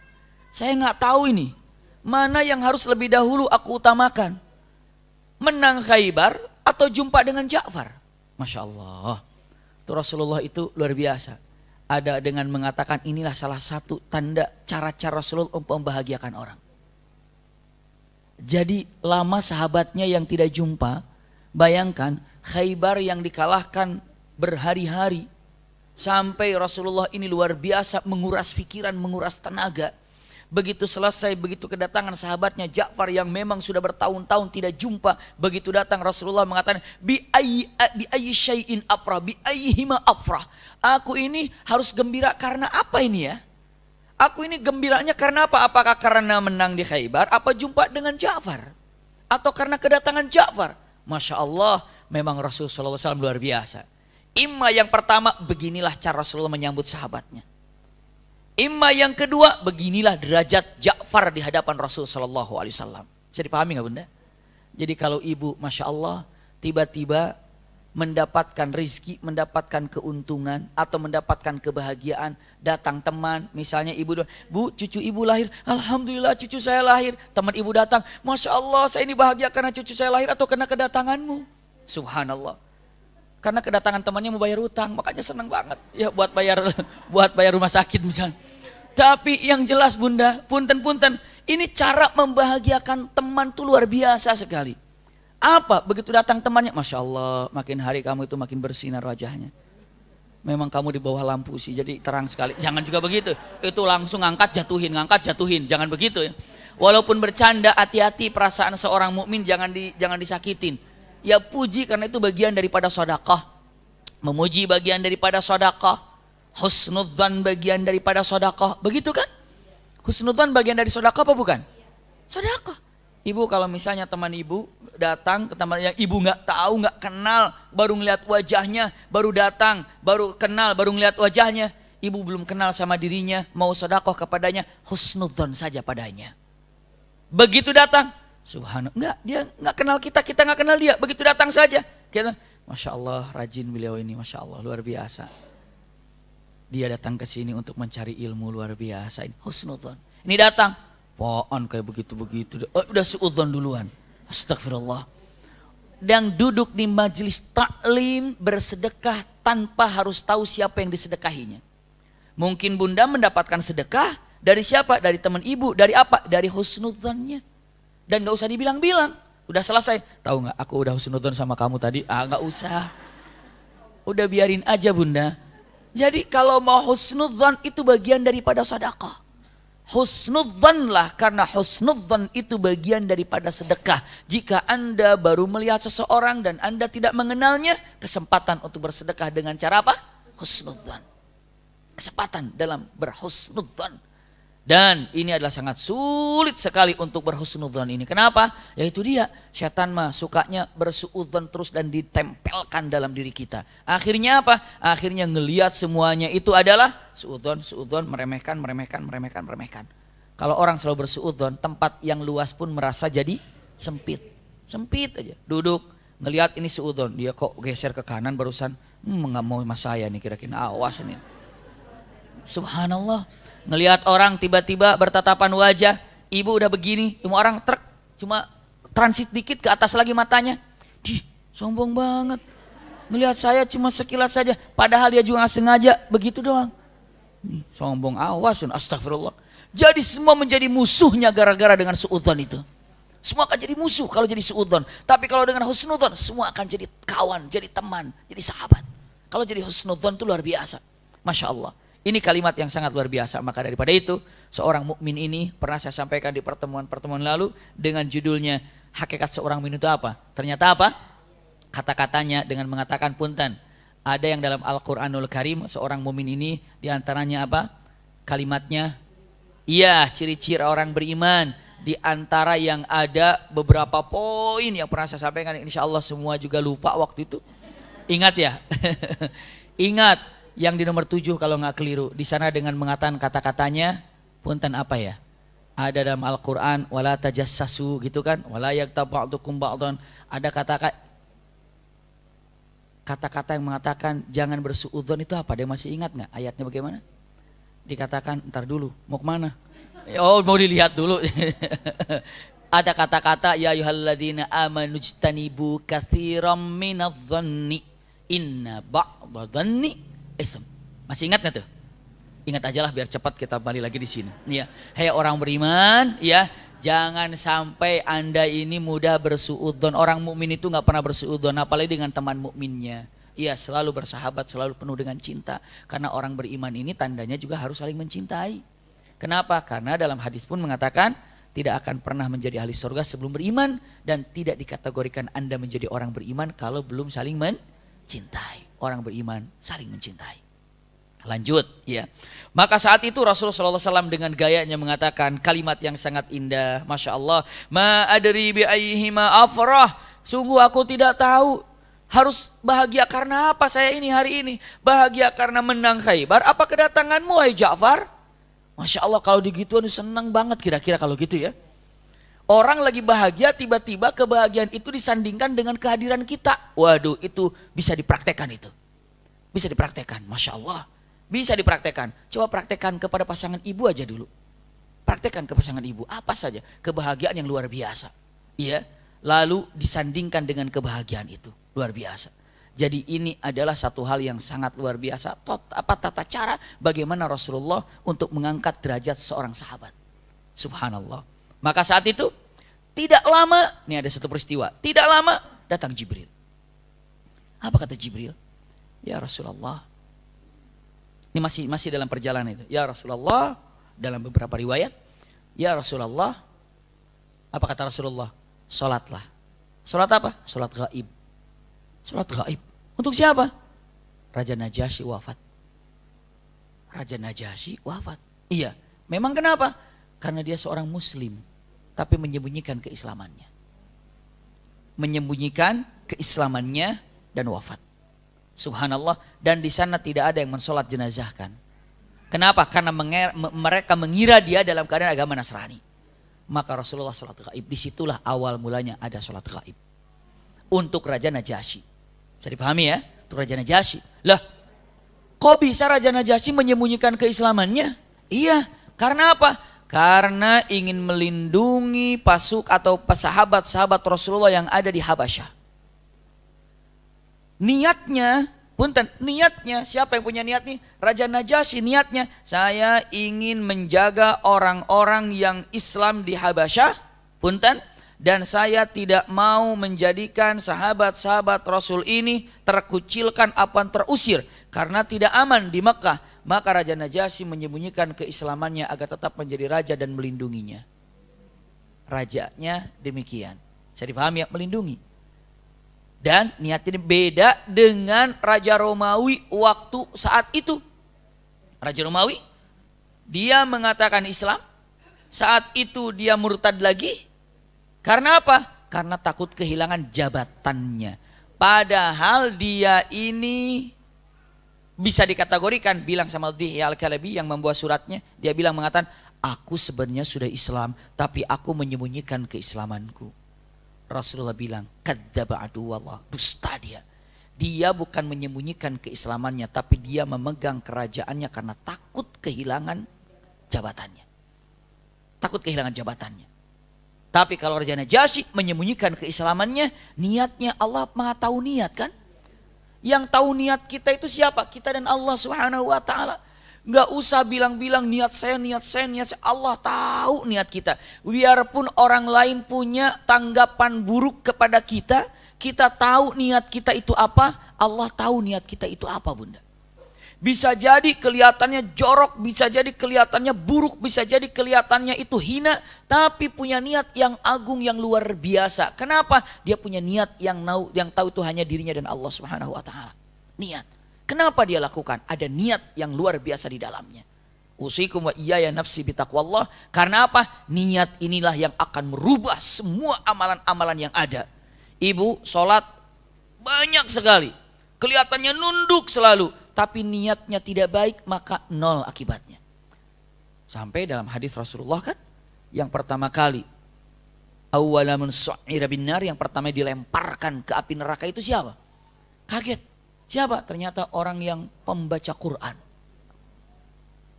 Speaker 1: saya nggak tahu ini mana yang harus lebih dahulu aku utamakan, menang Khaybar atau jumpa dengan Ja'far. Masya Allah, itu Rasulullah itu luar biasa. Ada dengan mengatakan inilah salah satu tanda cara-cara Rasulullah untuk membahagiakan orang. Jadi lama sahabatnya yang tidak jumpa, bayangkan Khaybar yang dikalahkan berhari-hari, sampai Rasulullah ini luar biasa menguras pikiran, menguras tenaga. Begitu selesai, begitu kedatangan sahabatnya Ja'far yang memang sudah bertahun-tahun tidak jumpa, begitu datang Rasulullah mengatakan bi ayyi syai'in afrah bi ayyihima afrah. Aku ini harus gembira karena apa ini ya? Aku ini gembiranya karena apa? Apakah karena menang di Khaybar, apa jumpa dengan Ja'far, atau karena kedatangan Ja'far? Masya Allah, memang Rasulullah SAW luar biasa. Imma yang pertama, beginilah cara Rasulullah menyambut sahabatnya. Imma yang kedua, beginilah derajat Ja'far di hadapan Rasul Sallallahu Alaihi Wasallam. Bisa dipahami nggak bunda? Jadi kalau ibu, masya Allah, tiba-tiba mendapatkan rizki, mendapatkan keuntungan, atau mendapatkan kebahagiaan, datang teman, misalnya ibu, bu, cucu ibu lahir, alhamdulillah cucu saya lahir. Teman ibu datang, masya Allah, saya ini bahagia karena cucu saya lahir atau karena kedatanganmu. Subhanallah. Karena kedatangan temannya mau bayar utang, makanya senang banget ya buat bayar rumah sakit misalnya. Tapi yang jelas bunda, punten-punten, ini cara membahagiakan teman tuh luar biasa sekali. Apa? Begitu datang temannya, masya Allah, makin hari kamu itu makin bersinar wajahnya. Memang kamu di bawah lampu sih, jadi terang sekali. Jangan juga begitu. Itu langsung ngangkat jatuhin, jangan begitu ya. Walaupun bercanda, hati-hati perasaan seorang mukmin jangan disakitin. Ya puji karena itu bagian daripada sedekah. Memuji bagian daripada sedekah. Husnudzan bagian daripada sedekah. Begitu kan? Husnudzan bagian dari sedekah apa bukan? Sedekah. Ibu kalau misalnya teman ibu datang ke teman yang ibu nggak tahu, nggak kenal, baru ngeliat wajahnya, baru datang, baru kenal, baru ngeliat wajahnya, ibu belum kenal sama dirinya, mau sedekah kepadanya, husnudzan saja padanya. Begitu datang, subhanallah, enggak, dia enggak kenal kita, kita enggak kenal dia. Begitu datang saja, kita, masya Allah, rajin beliau ini, masya Allah, luar biasa. Dia datang ke sini untuk mencari ilmu luar biasa. Ini husnudzon. Ini datang, pohon kayak begitu-begitu, udah suudzon duluan. Astagfirullah. Dan duduk di majelis taklim bersedekah tanpa harus tahu siapa yang disedekahinya. Mungkin bunda mendapatkan sedekah dari siapa? Dari teman ibu. Dari apa? Dari husnudzonnya. Dan gak usah dibilang-bilang, udah selesai. Tahu gak aku udah husnudzon sama kamu tadi? Gak usah. Udah biarin aja bunda. Jadi kalau mau husnudzon itu bagian daripada sedekah. Husnudzonlah, karena husnudzon itu bagian daripada sedekah. Jika anda baru melihat seseorang dan anda tidak mengenalnya, kesempatan untuk bersedekah dengan cara apa? Husnudzon. Kesempatan dalam berhusnudzon. Dan ini adalah sangat sulit sekali untuk berhusnudzon ini. Kenapa? Yaitu dia, syaitan mah sukanya bersuudzon terus dan ditempelkan dalam diri kita. Akhirnya apa? Akhirnya ngelihat semuanya itu adalah suudzon, meremehkan. Kalau orang selalu bersuudzon, tempat yang luas pun merasa jadi sempit. Sempit aja. Duduk, ngelihat ini suudzon, dia kok geser ke kanan barusan, nggak mau sama saya nih kira-kira, awas nih. Subhanallah. Ngelihat orang tiba-tiba bertatapan wajah, ibu udah begini, cuma orang cuma transit dikit ke atas lagi matanya. Sombong banget. Ngelihat saya cuma sekilas saja, padahal dia juga nggak sengaja, begitu doang. Sombong, awas, astagfirullah. Jadi semua menjadi musuhnya gara-gara dengan suudzon itu. Semua akan jadi musuh kalau jadi suudzon. Tapi kalau dengan husnudzon, semua akan jadi kawan, jadi teman, jadi sahabat. Kalau jadi husnudzon itu luar biasa. Masya Allah. Ini kalimat yang sangat luar biasa. Maka daripada itu, seorang mukmin ini pernah saya sampaikan di pertemuan-pertemuan lalu dengan judulnya hakikat seorang mukmin itu apa? Ternyata apa? Kata-katanya dengan mengatakan punten. Ada yang dalam Al-Quranul Karim seorang mukmin ini diantaranya apa? Kalimatnya, iya, ciri-ciri orang beriman. Di antara yang ada beberapa poin yang pernah saya sampaikan, insya Allah semua juga lupa waktu itu. Ingat ya, ingat yang di nomor 7 kalau nggak keliru. Di sana dengan mengatakan kata-katanya, punten apa ya? Ada dalam Al-Quran, wala tajassasu gitu kan, wala yaghtab ba'dukum ba'dan. Ada kata-kata yang mengatakan jangan bersuudzon itu apa? Dia masih ingat nggak ayatnya bagaimana? Dikatakan ntar dulu, mau kemana? Oh, mau dilihat dulu. Ada kata-kata ya ayyuhalladzina amanu jtanibu katsiran minadh-dhanni inna ba'dadh-dhanni itsm. Masih ingat nggak tuh? Ingat aja lah biar cepat kita balik lagi di sini. Ya, hai orang beriman, ya, jangan sampai Anda ini mudah bersuudzon. Orang mukmin itu nggak pernah bersuudzon, apalagi dengan teman mukminnya. Ia selalu bersahabat, selalu penuh dengan cinta. Karena orang beriman ini tandanya juga harus saling mencintai. Kenapa? Karena dalam hadis pun mengatakan tidak akan pernah menjadi ahli surga sebelum beriman, dan tidak dikategorikan Anda menjadi orang beriman kalau belum saling mencintai. Orang beriman saling mencintai. Lanjut, ya. Maka saat itu Rasulullah SAW dengan gayanya mengatakan kalimat yang sangat indah, masya Allah. Ma adri bi ayyihima afrah. Sungguh aku tidak tahu harus bahagia karena apa saya ini hari ini. Bahagia karena menang Khaybar, apa kedatanganmu hai Ja'far? Masya Allah, kalau digituan senang banget kira-kira kalau gitu ya. Orang lagi bahagia, tiba-tiba kebahagiaan itu disandingkan dengan kehadiran kita. Waduh, itu bisa dipraktekkan itu. Bisa dipraktekkan, masya Allah. Bisa dipraktekkan. Coba praktekkan kepada pasangan ibu aja dulu. Praktekkan ke pasangan ibu, apa saja kebahagiaan yang luar biasa. Iya, lalu disandingkan dengan kebahagiaan itu, luar biasa. Jadi ini adalah satu hal yang sangat luar biasa. Tata cara bagaimana Rasulullah untuk mengangkat derajat seorang sahabat. Subhanallah. Maka saat itu tidak lama, ini ada satu peristiwa. Tidak lama datang Jibril. Apa kata Jibril? Ya Rasulullah. Ini masih dalam perjalanan itu. Ya Rasulullah, dalam beberapa riwayat. Ya Rasulullah. Apa kata Rasulullah? Salatlah. Salat apa? Salat gaib. Salat gaib. Untuk siapa? Raja Najasyi wafat. Raja Najasyi wafat. Iya. Memang kenapa? Karena dia seorang muslim. Tapi menyembunyikan keislamannya. Menyembunyikan keislamannya dan wafat. Subhanallah. Dan di sana tidak ada yang mensolat jenazahkan. Kenapa? Karena mereka mengira dia dalam keadaan agama Nasrani. Maka Rasulullah salat gaib. Disitulah awal mulanya ada salat gaib. Untuk Raja Najasyi. Bisa dipahami ya, untuk Raja Najasyi. Lah, kok bisa Raja Najasyi menyembunyikan keislamannya? Iya, karena apa? Karena ingin melindungi atau sahabat-sahabat Rasulullah yang ada di Habasyah. Niatnya, niatnya, siapa yang punya niat nih? Raja Najasyi niatnya, saya ingin menjaga orang-orang yang Islam di Habasyah, dan saya tidak mau menjadikan sahabat-sahabat Rasul ini terkucilkan apa terusir karena tidak aman di Mekah. Maka Raja Najasyi menyembunyikan keislamannya agar tetap menjadi raja dan melindunginya. Rajanya demikian. Saya dipahami ya, melindungi. Dan niatnya beda dengan Raja Romawi waktu saat itu. Raja Romawi, dia mengatakan Islam, saat itu dia murtad lagi. Karena apa? Karena takut kehilangan jabatannya. Padahal dia ini bisa dikategorikan, bilang sama Dihya Al-Kalabi yang membuat suratnya, dia bilang mengatakan, aku sebenarnya sudah Islam, tapi aku menyembunyikan keislamanku. Rasulullah bilang, kadzdzaba aduwallah, dusta dia. Dia bukan menyembunyikan keislamannya, tapi dia memegang kerajaannya karena takut kehilangan jabatannya. Takut kehilangan jabatannya. Tapi kalau Raja Najasyi menyembunyikan keislamannya, niatnya Allah Maha tahu niat kan? Yang tahu niat kita itu siapa? Kita dan Allah Subhanahu wa taala. Enggak usah bilang-bilang niat saya. Allah tahu niat kita. Biarpun orang lain punya tanggapan buruk kepada kita, kita tahu niat kita itu apa, Allah tahu niat kita itu apa, Bunda. Bisa jadi kelihatannya jorok, bisa jadi kelihatannya buruk, bisa jadi kelihatannya itu hina, tapi punya niat yang agung, yang luar biasa. Kenapa? Dia punya niat yang tahu itu hanya dirinya dan Allah Subhanahu wa taala. Niat. Kenapa dia lakukan? Ada niat yang luar biasa di dalamnya. Usikum wa iyaya nafsi bitaqwallah. Karena apa? Niat inilah yang akan merubah semua amalan-amalan yang ada. Ibu sholat banyak sekali, kelihatannya nunduk selalu, tapi niatnya tidak baik, maka nol akibatnya. Sampai dalam hadis Rasulullah kan, yang pertama kali awwala man su'ira binnar, yang pertama dilemparkan ke api neraka itu siapa? Kaget. Siapa? Ternyata orang yang pembaca Quran.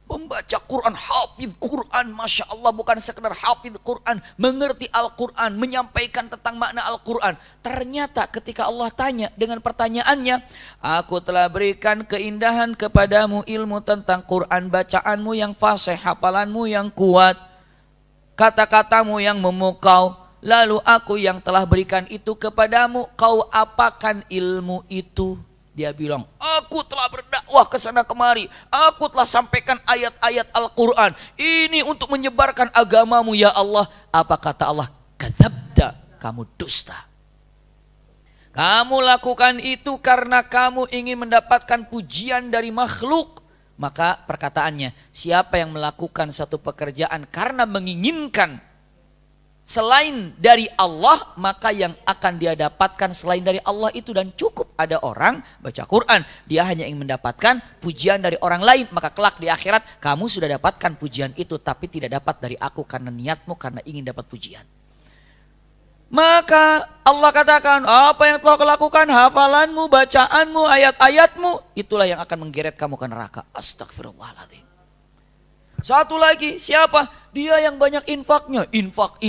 Speaker 1: Pembaca Quran, hafidh Quran, Masya Allah, bukan sekedar hafidh Quran, mengerti Al-Quran, menyampaikan tentang makna Al-Quran. Ternyata ketika Allah tanya dengan pertanyaannya, aku telah berikan keindahan kepadamu ilmu tentang Quran, bacaanmu yang fasih, hafalanmu yang kuat, kata-katamu yang memukau. Lalu aku yang telah berikan itu kepadamu, kau apakan ilmu itu? Dia bilang, aku telah berdakwah ke sana kemari. Aku telah sampaikan ayat-ayat Al-Quran. Ini untuk menyebarkan agamamu ya Allah. Apa kata Allah? Kadzabta, kamu dusta. Kamu lakukan itu karena kamu ingin mendapatkan pujian dari makhluk. Maka perkataannya, siapa yang melakukan satu pekerjaan karena menginginkan selain dari Allah, maka yang akan dia dapatkan selain dari Allah itu. Dan cukup ada orang baca Quran, dia hanya ingin mendapatkan pujian dari orang lain, maka kelak di akhirat kamu sudah dapatkan pujian itu, tapi tidak dapat dari aku karena niatmu, karena ingin dapat pujian. Maka Allah katakan, apa yang telah kau lakukan, hafalanmu, bacaanmu, ayat-ayatmu, itulah yang akan menggeret kamu ke neraka. Astagfirullahaladzim. Satu lagi, siapa? Dia yang banyak infaknya. Infak.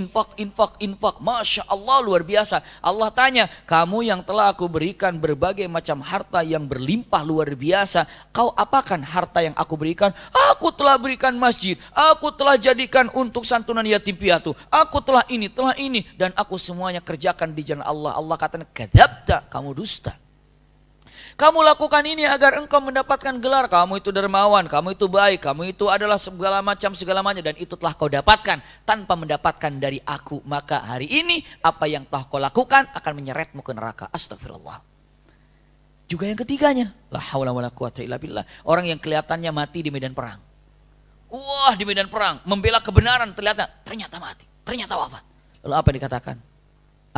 Speaker 1: Masya Allah, luar biasa. Allah tanya, kamu yang telah aku berikan berbagai macam harta yang berlimpah luar biasa, kau apakan harta yang aku berikan? Aku telah berikan masjid, aku telah jadikan untuk santunan yatim piatu, aku telah ini, dan aku semuanya kerjakan di jalan Allah. Allah katakan, kadzabta, kamu dusta. Kamu lakukan ini agar engkau mendapatkan gelar, kamu itu dermawan, kamu itu baik, kamu itu adalah segala macam, dan itu telah kau dapatkan tanpa mendapatkan dari aku. Maka hari ini apa yang telah kau lakukan akan menyeretmu ke neraka. Astagfirullah. Juga yang ketiganya, la haula wala quwata illa billah, orang yang kelihatannya mati di medan perang. Wah, di medan perang membela kebenaran, ternyata mati, ternyata wafat. Lalu apa dikatakan?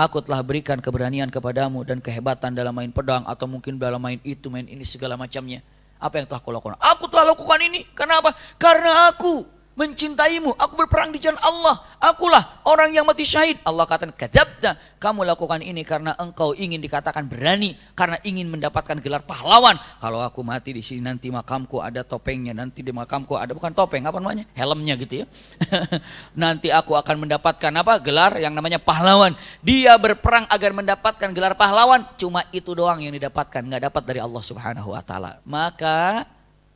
Speaker 1: Aku telah berikan keberanian kepadamu dan kehebatan dalam main pedang, atau mungkin dalam main itu, main ini, segala macamnya. Apa yang telah kau lakukan? Aku telah lakukan ini. Kenapa? Karena aku mencintaimu. Aku berperang di jalan Allah. Akulah orang yang mati syahid. Allah katakan, kadzabta, kamu lakukan ini karena engkau ingin dikatakan berani, karena ingin mendapatkan gelar pahlawan. Kalau aku mati di sini nanti makamku ada topengnya, nanti di makamku ada, bukan topeng, apa namanya? Helmnya gitu ya. Nanti aku akan mendapatkan apa? Gelar yang namanya pahlawan. Dia berperang agar mendapatkan gelar pahlawan, cuma itu doang yang didapatkan, nggak dapat dari Allah Subhanahu wa taala. Maka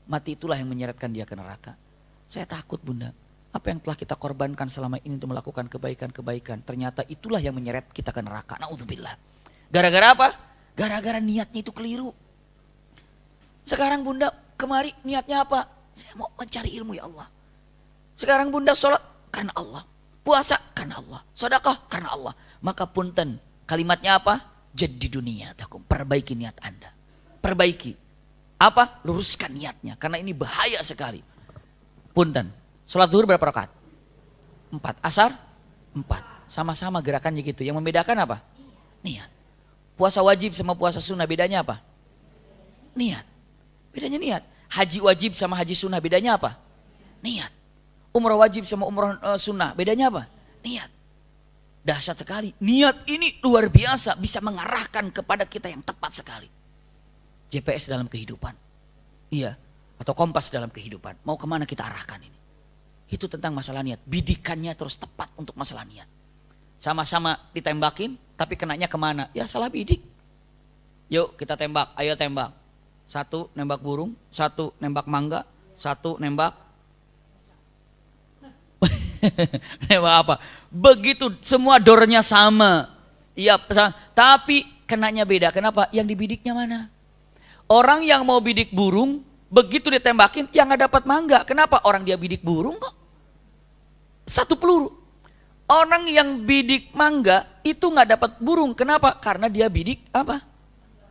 Speaker 1: mati itulah yang menyeretkan dia ke neraka. Saya takut, Bunda, apa yang telah kita korbankan selama ini untuk melakukan kebaikan-kebaikan, ternyata itulah yang menyeret kita ke neraka. Na'udzubillah. Gara-gara apa? Gara-gara niatnya itu keliru. Sekarang Bunda kemari niatnya apa? Saya mau mencari ilmu ya Allah. Sekarang Bunda sholat karena Allah, puasa karena Allah, sedekah karena Allah. Maka punten, kalimatnya apa? Jadi dunia, perbaiki niat Anda. Perbaiki. Apa? Luruskan niatnya, karena ini bahaya sekali. Punten, sholat zuhur berapa rakaat? 4. Asar? 4. Sama-sama gerakannya gitu. Yang membedakan apa? Niat. Puasa wajib sama puasa sunnah bedanya apa? Niat. Bedanya niat. Haji wajib sama haji sunnah bedanya apa? Niat. Umrah wajib sama umrah sunnah bedanya apa? Niat. Dahsyat sekali. Niat ini luar biasa, bisa mengarahkan kepada kita yang tepat sekali. GPS dalam kehidupan. Iya, atau kompas dalam kehidupan. Mau kemana kita arahkan ini? Itu tentang masalah niat. Bidikannya terus tepat untuk masalah niat. Sama-sama ditembakin, tapi kenanya kemana? Ya salah bidik. Yuk kita tembak, ayo tembak. Satu nembak burung, satu nembak mangga, satu nembak nembak apa? Begitu semua dornya sama. Iya, tapi kenanya beda. Kenapa? Yang dibidiknya mana? Orang yang mau bidik burung, begitu ditembakin, yang nggak dapat mangga. Kenapa? Orang dia bidik burung kok. Satu peluru. Orang yang bidik mangga itu nggak dapat burung. Kenapa? Karena dia bidik apa?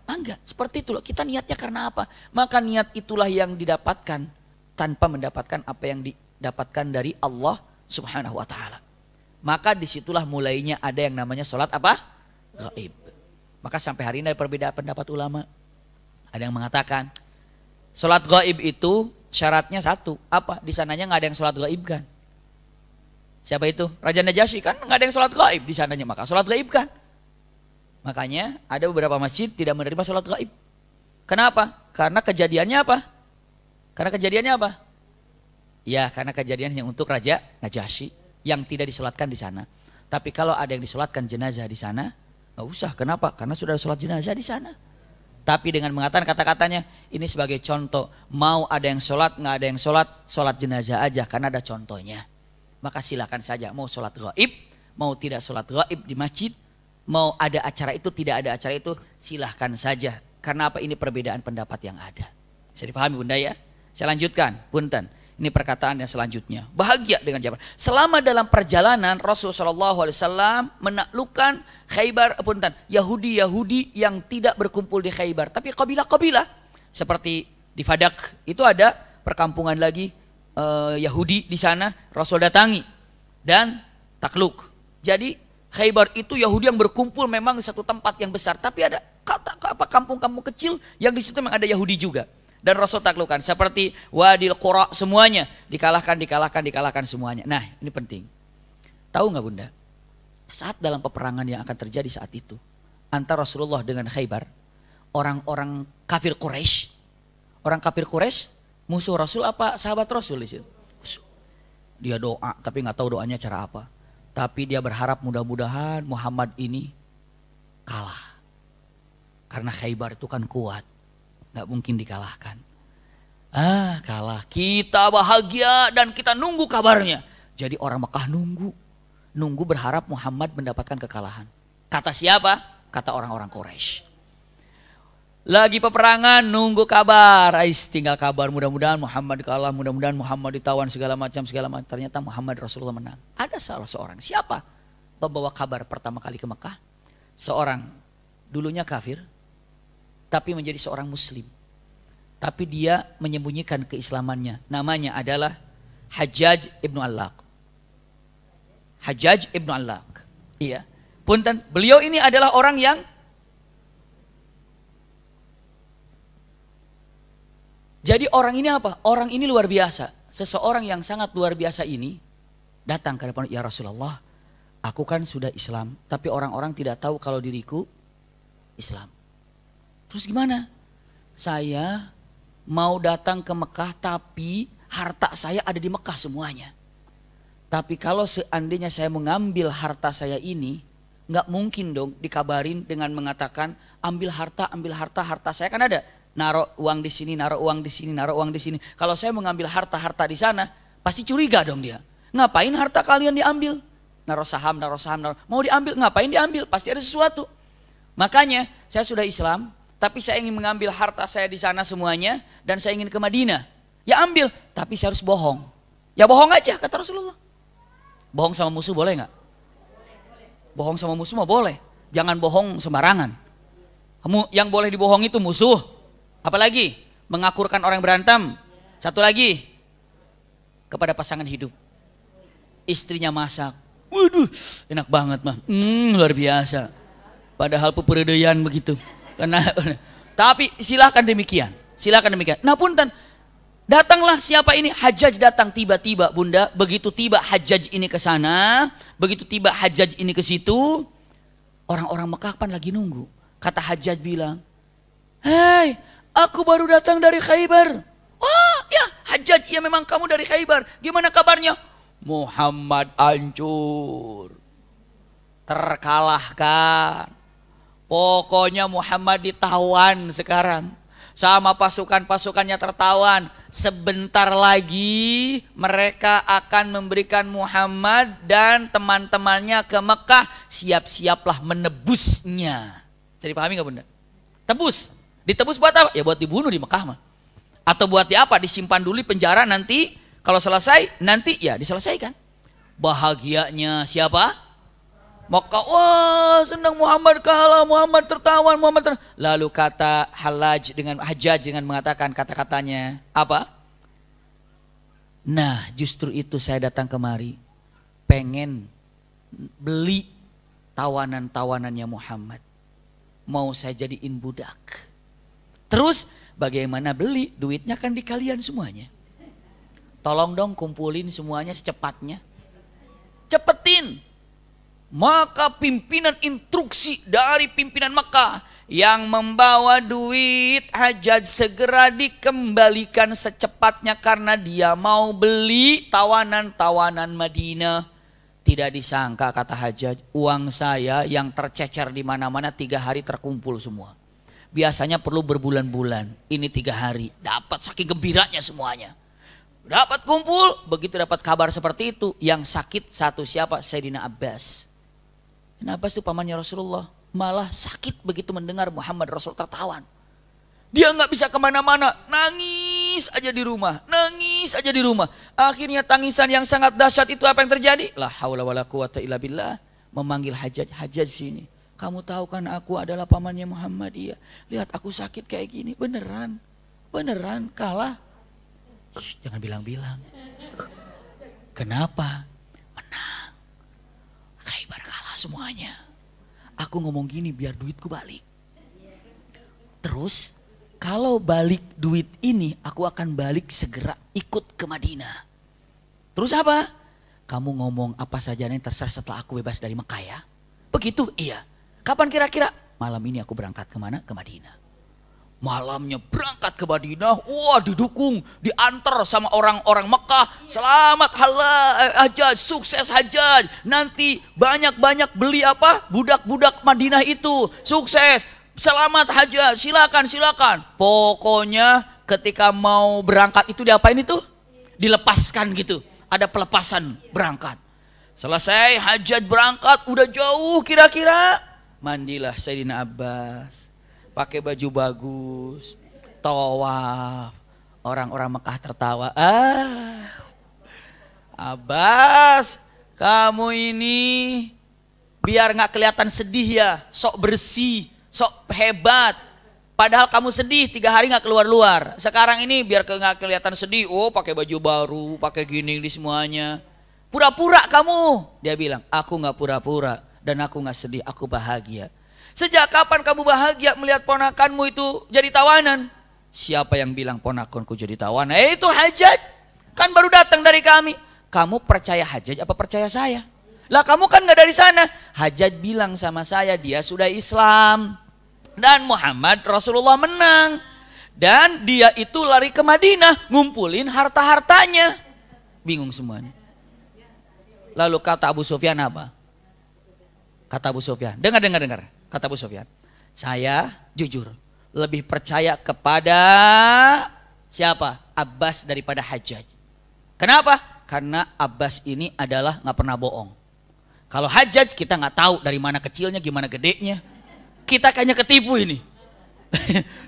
Speaker 1: Mangga. Seperti itu loh. Kita niatnya karena apa? Maka niat itulah yang didapatkan tanpa mendapatkan apa yang didapatkan dari Allah Subhanahu wa ta'ala. Maka disitulah mulainya ada yang namanya sholat apa? Gaib. Maka sampai hari ini ada perbedaan pendapat ulama. Ada yang mengatakan sholat gaib itu syaratnya satu. Apa? Di sananya nggak ada yang sholat gaib kan? Siapa itu? Raja Najasyi kan nggak ada yang sholat gaib di sananya. Maka sholat gaib kan? Makanya ada beberapa masjid tidak menerima sholat gaib. Kenapa? Karena kejadiannya apa? Karena kejadiannya apa? Ya, karena kejadian yang untuk Raja Najasyi yang tidak disolatkan di sana. Tapi kalau ada yang disolatkan jenazah di sana, nggak usah. Kenapa? Karena sudah sholat jenazah di sana. Tapi dengan mengatakan kata-katanya, ini sebagai contoh. Mau ada yang sholat, nggak ada yang sholat, sholat jenazah aja karena ada contohnya. Maka silakan saja. Mau sholat gaib, mau tidak sholat gaib di masjid, mau ada acara itu, tidak ada acara itu, silahkan saja. Karena apa? Ini perbedaan pendapat yang ada. Bisa dipahami Bunda ya? Saya lanjutkan, punten. Ini perkataan yang selanjutnya. Bahagia dengan jawaban. Selama dalam perjalanan Rasulullah SAW menaklukkan Khaybar, punten, Yahudi-Yahudi yang tidak berkumpul di Khaybar. Tapi kabilah-kabilah. Seperti di Fadak itu ada perkampungan lagi Yahudi di sana. Rasul datangi dan takluk. Jadi Khaybar itu Yahudi yang berkumpul memang di satu tempat yang besar. Tapi ada kampung-kampung kecil yang di situ memang ada Yahudi juga. Dan Rasul taklukkan seperti Wadil Qura, semuanya dikalahkan semuanya. Nah ini penting. Tahu nggak Bunda? Saat dalam peperangan yang akan terjadi saat itu antara Rasulullah dengan Khaybar, orang-orang kafir Quraisy, orang kafir Quraisy musuh Rasul apa sahabat Rasul di situ? Dia doa tapi nggak tahu doanya cara apa. Tapi dia berharap mudah-mudahan Muhammad ini kalah. Karena Khaybar itu kan kuat. Nggak mungkin dikalahkan. Kalah. Kita bahagia dan kita nunggu kabarnya. Jadi orang Mekah nunggu berharap Muhammad mendapatkan kekalahan. Kata siapa? Kata orang-orang Quraisy. Lagi peperangan nunggu kabar. Tinggal kabar, mudah-mudahan Muhammad kalah, mudah-mudahan Muhammad ditawan segala macam. Ternyata Muhammad Rasulullah menang. Ada salah seorang. Siapa pembawa kabar pertama kali ke Mekah? Seorang dulunya kafir, tapi menjadi seorang muslim. Tapi dia menyembunyikan keislamannya. Namanya adalah Hajjaj ibnu Allaq. Hajjaj ibnu Allaq. Iya. Punten, beliau ini adalah orang yang jadi orang ini apa? Orang ini luar biasa. Seseorang yang sangat luar biasa ini datang ke depan, ya Rasulullah, aku kan sudah Islam, tapi orang-orang tidak tahu kalau diriku Islam. Terus gimana? Saya mau datang ke Mekah tapi harta saya ada di Mekah semuanya. Tapi kalau seandainya saya mengambil harta saya ini, nggak mungkin dong dikabarin dengan mengatakan ambil harta saya kan ada. Naruh uang di sini, naruh uang di sini, naruh uang di sini. Kalau saya mengambil harta di sana, pasti curiga dong dia. Ngapain harta kalian diambil? Naruh saham. Mau diambil, ngapain diambil? Pasti ada sesuatu. Makanya saya sudah Islam, tapi saya ingin mengambil harta saya di sana semuanya dan saya ingin ke Madinah. Ya ambil, tapi saya harus bohong. Ya bohong aja kata Rasulullah. Bohong sama musuh boleh nggak? Bohong sama musuh mah boleh. Jangan bohong sembarangan. Yang boleh dibohong itu musuh. Apalagi mengakurkan orang berantem. Satu lagi kepada pasangan hidup. Istrinya masak. Waduh, enak banget mah. Luar biasa. Padahal peperedeyan begitu. Tapi silakan demikian. Nah punten, datanglah siapa ini? Hajjaj datang tiba-tiba Bunda. Begitu tiba Hajjaj ini ke sana, begitu tiba Hajjaj ini ke situ, orang-orang Mekah kan lagi nunggu. Kata Hajjaj bilang, hei Aku baru datang dari Khaybar. Oh ya Hajjaj, ya memang kamu dari Khaybar. Gimana kabarnya? Muhammad hancur, terkalahkan. Pokoknya Muhammad ditawan sekarang. Sama pasukan-pasukannya tertawan. Sebentar lagi mereka akan memberikan Muhammad dan teman-temannya ke Mekah. Siap-siaplah menebusnya. Jadi pahami gak bunda? Tebus. Ditebus buat apa? Ya buat dibunuh di Mekah mah. Atau buat di apa? Disimpan dulu di penjara, nanti kalau selesai nanti ya diselesaikan. Bahagianya siapa? Maka wah senang Muhammad kalah, Muhammad tertawan, Lalu kata Hajjaj dengan mengatakan kata-katanya apa? Nah justru itu saya datang kemari pengen beli tawanan-tawanannya Muhammad. Mau saya jadiin budak. Terus bagaimana beli? Duitnya kan di kalian semuanya. Tolong dong kumpulin semuanya secepatnya. Cepetin. Maka pimpinan instruksi dari pimpinan Mekah yang membawa duit Hajjaj segera dikembalikan secepatnya karena dia mau beli tawanan-tawanan Madinah. Tidak disangka kata Hajjaj, uang saya yang tercecer di mana-mana 3 hari terkumpul semua. Biasanya perlu berbulan-bulan, ini 3 hari dapat, saking gembiranya semuanya. Dapat kumpul, begitu dapat kabar seperti itu, yang sakit satu siapa? Sayyidina Abbas. Dan Abbas itu pamannya Rasulullah, malah sakit begitu mendengar Muhammad Rasul tertawan. Dia nggak bisa kemana-mana, nangis aja di rumah, nangis aja di rumah. Akhirnya tangisan yang sangat dahsyat itu apa yang terjadi? La haula wala quwata illa billah, memanggil Hajjaj, Hajjaj sini. Kamu tahu kan aku adalah pamannya Muhammad, iya. Lihat aku sakit kayak gini, beneran kalah. Shh, jangan bilang-bilang. Kenapa? Menang. Khaybar kalah semuanya. Aku ngomong gini biar duitku balik. Terus kalau balik duit ini aku akan balik segera ikut ke Madinah. Terus apa? Kamu ngomong apa saja yang terserah setelah aku bebas dari Mekah ya. Begitu? Iya. Kapan kira-kira? Malam ini aku berangkat kemana? Ke Madinah. Malamnya berangkat ke Madinah, wah didukung, diantar sama orang-orang Mekah. Selamat Hajjaj, sukses Hajjaj. Nanti banyak-banyak beli apa? Budak-budak Madinah itu, sukses. Selamat Hajjaj, silakan. Pokoknya ketika mau berangkat itu diapain itu? Dilepaskan gitu, ada pelepasan berangkat. Selesai Hajjaj berangkat, udah jauh kira-kira. Mandilah Sayyidina Abbas. Pakai baju bagus, tawaf, orang-orang Mekah tertawa. Abbas, kamu ini biar nggak kelihatan sedih ya, sok bersih, sok hebat. Padahal kamu sedih 3 hari nggak keluar-luar. Sekarang ini biar nggak kelihatan sedih, oh pakai baju baru, pakai gini di semuanya. Pura-pura kamu, dia bilang. Aku nggak pura-pura dan aku nggak sedih, aku bahagia. Sejak kapan kamu bahagia melihat ponakanmu itu jadi tawanan? Siapa yang bilang ponakanku jadi tawanan? Itu Hajjaj. Kan baru datang dari kami. Kamu percaya Hajjaj apa percaya saya? Lah kamu kan gak dari sana. Hajjaj bilang sama saya dia sudah Islam. Dan Muhammad Rasulullah menang. Dan dia itu lari ke Madinah ngumpulin harta-hartanya. Bingung semuanya. Lalu kata Abu Sufyan apa? Kata Abu Sufyan, dengar. Kata Abu Sufyan, saya jujur lebih percaya kepada siapa? Abbas daripada Hajjaj. Kenapa? Karena Abbas ini adalah nggak pernah bohong. Kalau Hajjaj kita nggak tahu dari mana kecilnya, gimana gedenya. Kita kayaknya ketipu ini.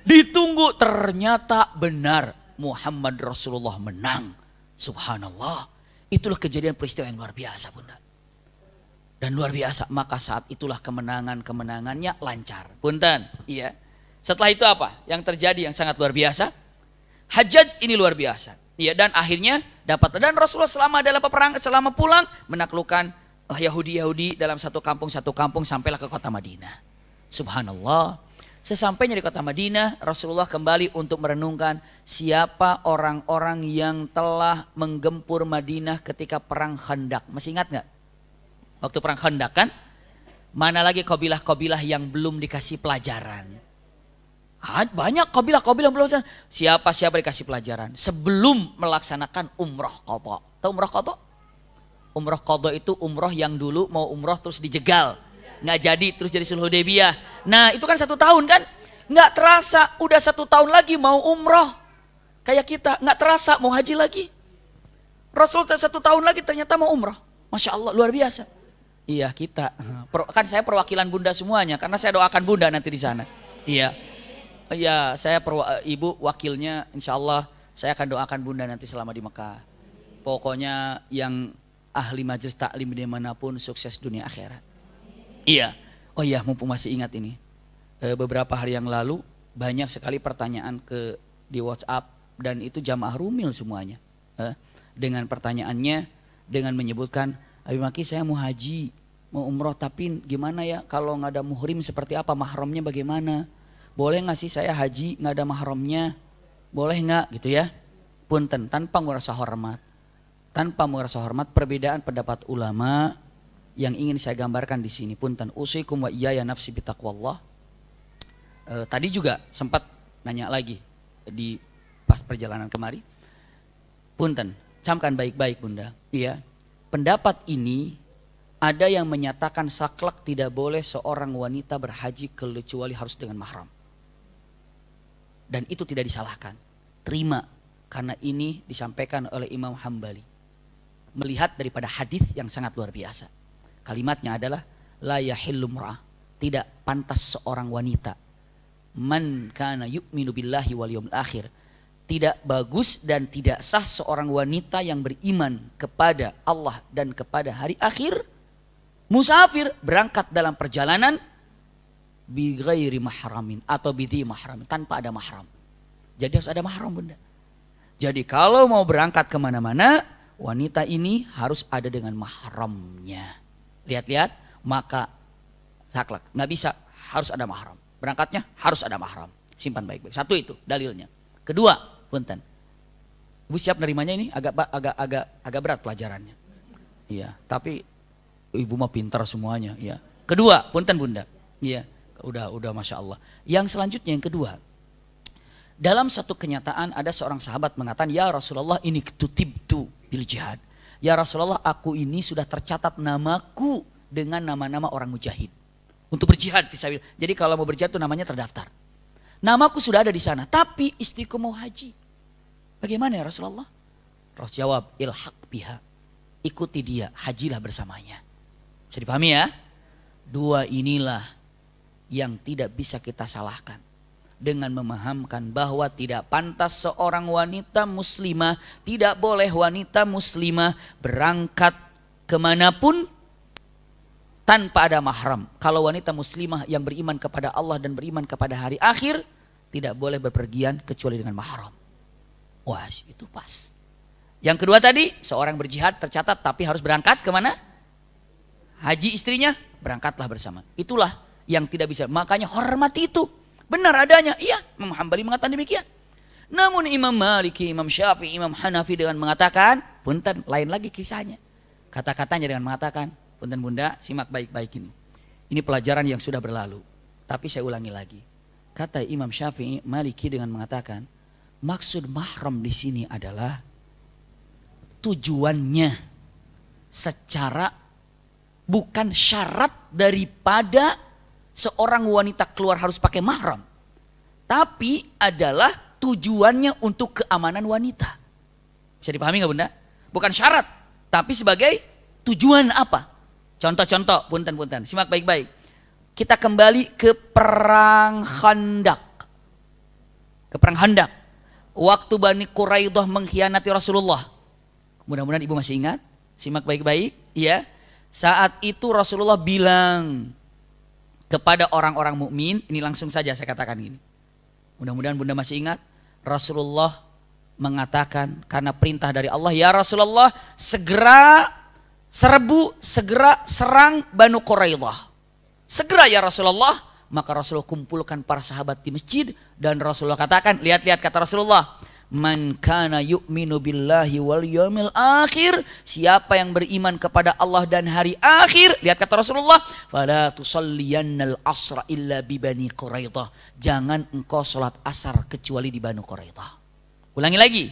Speaker 1: Ditunggu ternyata benar Muhammad Rasulullah menang. Subhanallah. Itulah kejadian peristiwa yang luar biasa, Bunda. Dan luar biasa, maka saat itulah kemenangannya lancar. Punten, iya. Setelah itu apa? Yang terjadi yang sangat luar biasa. Hajjaj ini luar biasa. Iya, dan akhirnya dapat. Dan Rasulullah selama dalam peperangan, selama pulang menaklukkan Yahudi dalam satu kampung sampailah ke kota Madinah. Subhanallah. Sesampainya di kota Madinah, Rasulullah kembali untuk merenungkan siapa orang-orang yang telah menggempur Madinah ketika perang Khandaq. Masih ingat nggak? Waktu perang Khandaq kan, mana lagi kabilah-kabilah yang belum dikasih pelajaran. Banyak kabilah-kabilah belum sana. Siapa-siapa dikasih pelajaran sebelum melaksanakan umroh qadha. Tahu umroh qadha? Umroh qadha itu umroh yang dulu mau umroh terus dijegal. Nggak jadi terus jadi sulh Hudaybiyah. Nah itu kan 1 tahun kan? Nggak terasa udah 1 tahun lagi mau umroh. Kayak kita nggak terasa mau haji lagi. Rasul 1 tahun lagi ternyata mau umroh. Masya Allah luar biasa. Iya kita. Kan saya perwakilan bunda semuanya karena saya doakan bunda nanti di sana. Iya. Iya, saya ibu wakilnya, insya Allah saya akan doakan bunda nanti selama di Mekah. Pokoknya yang ahli majelis taklim dimanapun sukses dunia akhirat. Iya, oh iya mumpung masih ingat ini. Beberapa hari yang lalu banyak sekali pertanyaan di WhatsApp dan itu jamaah rumil semuanya. Dengan pertanyaannya, dengan menyebutkan, Habib Maki saya mau haji, mau umroh tapi gimana ya kalau nggak ada muhrim seperti apa, mahramnya bagaimana? Boleh nggak sih saya haji nggak ada mahramnya? Boleh nggak gitu ya? Punten, tanpa merasa hormat. Tanpa merasa hormat perbedaan pendapat ulama yang ingin saya gambarkan di sini. Punten, usikum wa iyaya nafsi bitaqwallah. Tadi juga sempat nanya lagi di pas perjalanan kemari. Punten, camkan baik-baik bunda. Iya, pendapat ini ada yang menyatakan saklek tidak boleh seorang wanita berhaji kecuali harus dengan mahram. Dan itu tidak disalahkan. Terima, karena ini disampaikan oleh Imam Hambali. Melihat daripada hadis yang sangat luar biasa. Kalimatnya adalah la yahillu mur'ah, tidak pantas seorang wanita. Man kana yu'minu billahi wal yawmil akhir. Tidak bagus dan tidak sah seorang wanita yang beriman kepada Allah dan kepada hari akhir, musafir berangkat dalam perjalanan bi ghairi mahramin atau bidhi mahramin, tanpa ada mahram. Jadi harus ada mahram bunda. Jadi kalau mau berangkat kemana-mana, wanita ini harus ada dengan mahramnya. Lihat-lihat, maka saklek. Nggak bisa, harus ada mahram. Berangkatnya harus ada mahram. Simpan baik-baik. Satu itu dalilnya. Kedua, punten. Ibu siap nerimanya ini? Agak berat pelajarannya. Iya, tapi ibu mah pintar semuanya. Iya. Kedua, punten bunda. Iya. Udah Masya Allah. Yang selanjutnya yang kedua, dalam satu kenyataan ada seorang sahabat mengatakan, ya Rasulullah ini ketutibtu bil jihad. Ya Rasulullah aku ini sudah tercatat namaku dengan nama-nama orang mujahid untuk berjihad fisabilillah. Jadi kalau mau berjihad itu namanya terdaftar. Namaku sudah ada di sana, tapi istriku mau haji. Bagaimana ya Rasulullah? Rasul jawab, ilhaq biha. Ikuti dia, hajilah bersamanya. Bisa dipahami ya? Dua inilah yang tidak bisa kita salahkan. Dengan memahamkan bahwa tidak pantas seorang wanita muslimah, tidak boleh wanita muslimah berangkat kemanapun tanpa ada mahram. Kalau wanita muslimah yang beriman kepada Allah dan beriman kepada hari akhir, tidak boleh berpergian kecuali dengan mahram. Wah itu pas. Yang kedua tadi, seorang berjihad tercatat tapi harus berangkat kemana? Haji istrinya, berangkatlah bersama. Itulah yang tidak bisa. Makanya hormati itu. Benar adanya. Iya, Imam Hambali mengatakan demikian. Namun Imam Maliki, Imam Syafi'i, Imam Hanafi dengan mengatakan, punten, lain lagi kisahnya. Kata-katanya dengan mengatakan, punten bunda, simak baik-baik ini. Ini pelajaran yang sudah berlalu. Tapi saya ulangi lagi. Kata Imam Syafi'i, Maliki dengan mengatakan, maksud mahram di sini adalah tujuannya secara bukan syarat daripada seorang wanita keluar harus pakai mahram. Tapi adalah tujuannya untuk keamanan wanita. Bisa dipahami nggak bunda? Bukan syarat, tapi sebagai tujuan apa? Contoh-contoh, punten-punten, simak baik-baik. Kita kembali ke perang Khandaq. Ke perang Khandaq. Waktu Bani Quraidah mengkhianati Rasulullah. Mudah-mudahan ibu masih ingat. Simak baik-baik, ya. Saat itu Rasulullah bilang kepada orang-orang mukmin, ini langsung saja saya katakan gini. Mudah-mudahan bunda masih ingat. Rasulullah mengatakan karena perintah dari Allah, ya Rasulullah segera serbu, segera serang Banu Quraidah. Segera ya Rasulullah. Maka Rasulullah kumpulkan para sahabat di masjid dan Rasulullah katakan, lihat-lihat kata Rasulullah, Man kana yu'minu billahi wal yawmil akhir, siapa yang beriman kepada Allah dan hari akhir, lihat kata Rasulullah, fala tusalliyannal asra illa bi Bani Quraidah, jangan engkau sholat asar kecuali di Banu Quraidah. Ulangi lagi,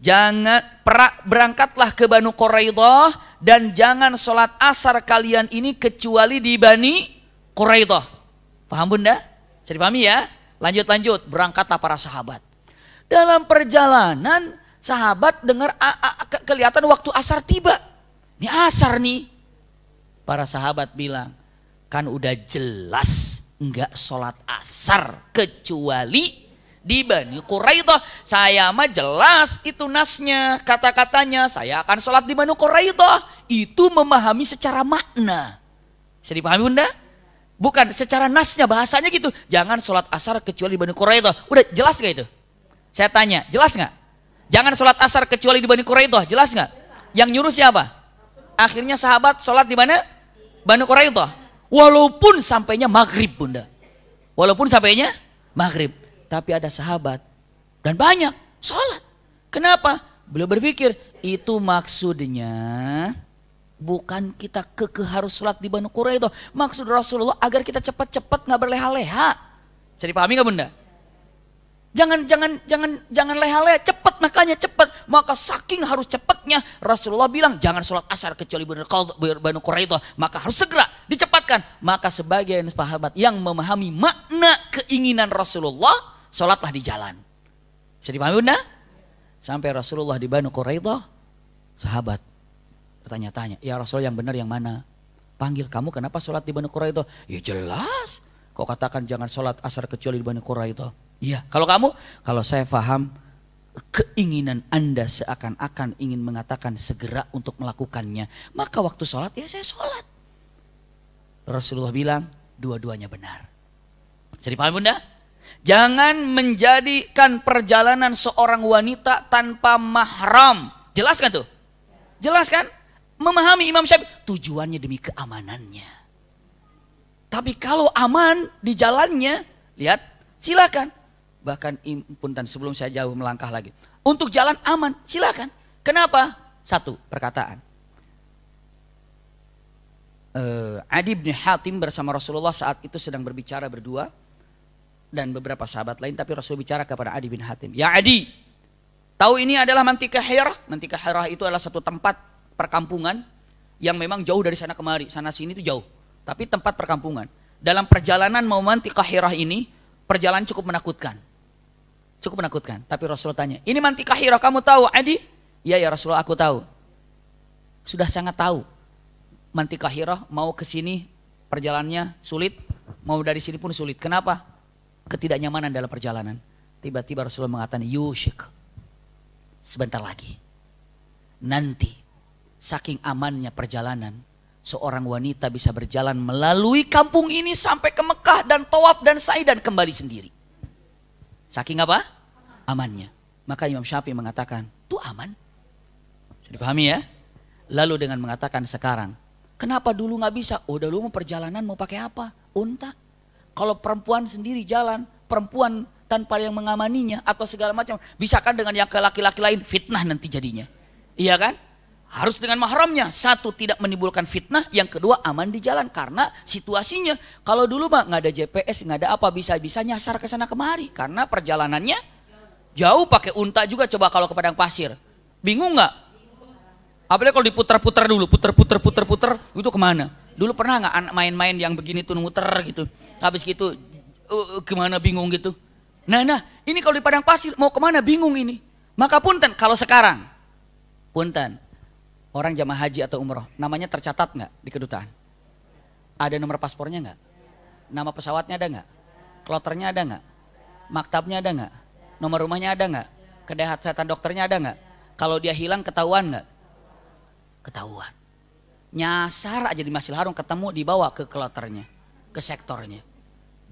Speaker 1: jangan berangkatlah ke Banu Quraidah dan jangan sholat asar kalian ini kecuali di Bani Quraidah. Paham bunda? Bisa dipahami ya? Lanjut, berangkatlah para sahabat. Dalam perjalanan sahabat dengar kelihatan waktu asar tiba. Ini asar nih. Para sahabat bilang, kan udah jelas enggak sholat asar kecuali di Bani Quraidah. Saya mah jelas itu nasnya, kata-katanya saya akan sholat di Bani Quraidah. Itu memahami secara makna. Bisa dipahami bunda? Bukan secara nasnya, bahasanya gitu. Jangan sholat asar kecuali di Bani Quraidah. Udah jelas gak itu? Saya tanya, jelas nggak? Jangan sholat asar kecuali di Bani Quraidah, jelas nggak? Yang nyuruh siapa? Akhirnya sahabat sholat di mana? Bani Quraidah. Walaupun sampainya maghrib bunda. Walaupun sampainya maghrib. Tapi ada sahabat dan banyak sholat. Kenapa? Beliau berpikir, itu maksudnya bukan kita harus sholat di Bani Quraidah. Maksud Rasulullah agar kita cepat-cepat nggak berleha-leha. Bisa dipahami nggak bunda? Jangan leha-leha, cepat, makanya cepat. Maka saking harus cepatnya Rasulullah bilang jangan sholat asar kecuali Banu Quraidah, maka harus segera dicepatkan. Maka sebagian sahabat yang memahami makna keinginan Rasulullah, sholatlah di jalan. Bisa dipahami bunda? Sampai Rasulullah di Banu Quraidah, sahabat bertanya-tanya, ya Rasul yang benar yang mana? Panggil, kamu kenapa sholat di Banu Quraidah? Ya jelas, kau katakan jangan sholat asar kecuali di Banu Quraidah. Iya, kalau kamu, kalau saya paham keinginan Anda seakan-akan ingin mengatakan segera untuk melakukannya, maka waktu sholat ya saya sholat. Rasulullah bilang dua-duanya benar. Jadi paham bunda? Jangan menjadikan perjalanan seorang wanita tanpa mahram. Jelas kan tuh? Jelas kan? Memahami Imam Syafi'i, tujuannya demi keamanannya. Tapi kalau aman di jalannya, lihat, silakan. Bahkan punten sebelum saya jauh melangkah lagi. Untuk jalan aman, silakan. Kenapa? Satu perkataan. Adi bin Hatim bersama Rasulullah saat itu sedang berbicara berdua. Dan beberapa sahabat lain, tapi Rasul bicara kepada Adi bin Hatim. Ya Adi, tahu ini adalah Mantikah Hirah? Mantikah Hirah itu adalah satu tempat perkampungan yang memang jauh dari sana kemari. Sana sini itu jauh. Tapi tempat perkampungan. Dalam perjalanan mau Mantikah Hirah ini, perjalanan cukup menakutkan. Cukup menakutkan. Tapi Rasulullah tanya, ini Mantikah Hirah kamu tahu Adi? Iya ya Rasulullah aku tahu. Sudah sangat tahu. Mantikah Hirah mau ke sini perjalanannya sulit. Mau dari sini pun sulit. Kenapa? Ketidaknyamanan dalam perjalanan. Tiba-tiba Rasulullah mengatakan, yushik. Sebentar lagi. Nanti saking amannya perjalanan. Seorang wanita bisa berjalan melalui kampung ini sampai ke Mekah dan tawaf dan sa'i dan kembali sendiri. Saking apa? Amannya. Maka Imam Syafi'i mengatakan, itu aman. Sudah dipahami ya? Lalu dengan mengatakan sekarang, kenapa dulu nggak bisa? Oh dulu mau perjalanan mau pakai apa? Unta. Kalau perempuan sendiri jalan, perempuan tanpa yang mengamaninya atau segala macam, bisa kan dengan yang laki-laki lain, fitnah nanti jadinya. Iya kan? Harus dengan mahramnya. Satu, tidak menimbulkan fitnah. Yang kedua, aman di jalan. Karena situasinya. Kalau dulu mah nggak ada GPS, nggak ada apa. Bisa-bisa nyasar ke sana kemari. Karena perjalanannya jauh, pakai unta juga. Coba kalau ke padang pasir. Bingung nggak? Apalagi kalau diputer-puter dulu. Puter. Itu kemana? Dulu pernah nggak main-main yang begini tuh muter gitu. Habis gitu kemana bingung gitu. Nah ini kalau di padang pasir mau kemana bingung ini. Maka punten kalau sekarang. Punten. Orang jamaah haji atau umroh, namanya tercatat nggak di kedutaan? Ada nomor paspornya nggak? Nama pesawatnya ada nggak? Kloternya ada nggak? Maktabnya ada nggak? Nomor rumahnya ada nggak? Kesehatan dokternya ada nggak? Kalau dia hilang ketahuan nggak? Ketahuan. Nyasar aja di Masjidil Haram ketemu dibawa ke kloternya, ke sektornya.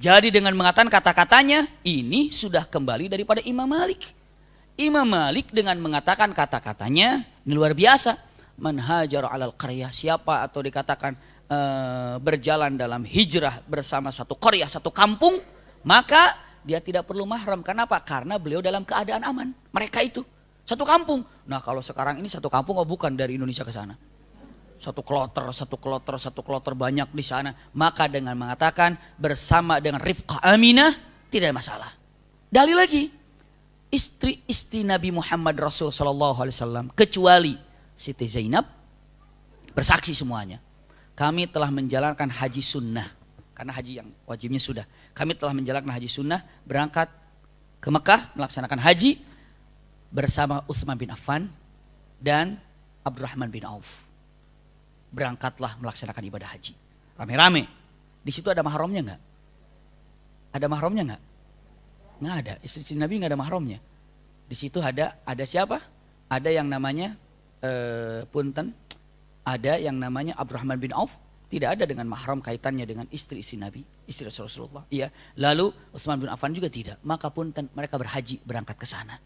Speaker 1: Jadi dengan mengatakan kata-katanya, ini sudah kembali daripada Imam Malik. Imam Malik dengan mengatakan kata-katanya, ini luar biasa. Man hajar alal qaryah, siapa atau dikatakan berjalan dalam hijrah bersama satu qaryah, satu kampung, maka dia tidak perlu mahram. Kenapa? Karena beliau dalam keadaan aman. Mereka itu satu kampung. Nah kalau sekarang ini satu kampung, oh bukan dari Indonesia ke sana. Satu kloter banyak di sana. Maka dengan mengatakan bersama dengan Rifqah Aminah tidak ada masalah. Dalil lagi, istri Nabi Muhammad Rasul Sallallahu Alaihi Wasallam kecuali Siti Zainab bersaksi semuanya. Kami telah menjalankan haji sunnah. Karena haji yang wajibnya sudah. Kami telah menjalankan haji sunnah, berangkat ke Mekah melaksanakan haji bersama Utsman bin Affan dan Abdurrahman bin Auf. Berangkatlah melaksanakan ibadah haji. Rame-rame. Di situ ada mahramnya enggak? Ada mahramnya enggak? Enggak ada. Istri Nabi enggak ada mahramnya. Di situ ada siapa? Ada yang namanya ada yang namanya Abdurrahman bin Auf, tidak ada dengan mahram kaitannya dengan istri Nabi, istri Rasulullah. Iya. Lalu Utsman bin Affan juga tidak. Maka punten mereka berhaji berangkat ke sana.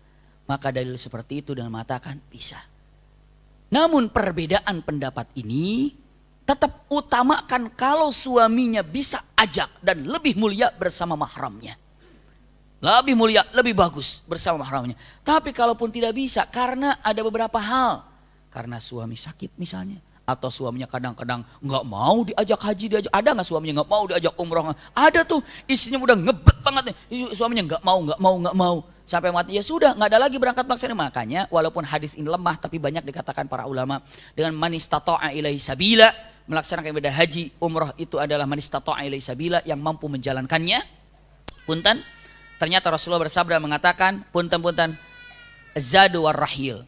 Speaker 1: Maka dalil seperti itu dengan mengatakan bisa. Namun perbedaan pendapat ini tetap utamakan kalau suaminya bisa ajak dan lebih mulia bersama mahramnya. Lebih mulia, lebih bagus bersama mahramnya. Tapi kalaupun tidak bisa karena ada beberapa hal. Karena suami sakit misalnya. Atau suaminya kadang-kadang nggak mau diajak haji, ada nggak suaminya nggak mau diajak umroh? Ada tuh, istrinya udah ngebet banget nih, suaminya nggak mau, sampai mati ya sudah nggak ada lagi berangkat melaksanakan. Makanya walaupun hadis ini lemah tapi banyak dikatakan para ulama dengan man istata'a ilaihi sabila, melaksanakan ibadah haji umroh itu adalah man istata'a ilaihi sabila, yang mampu menjalankannya. Punten, ternyata Rasulullah bersabda mengatakan punten zadu warrahil.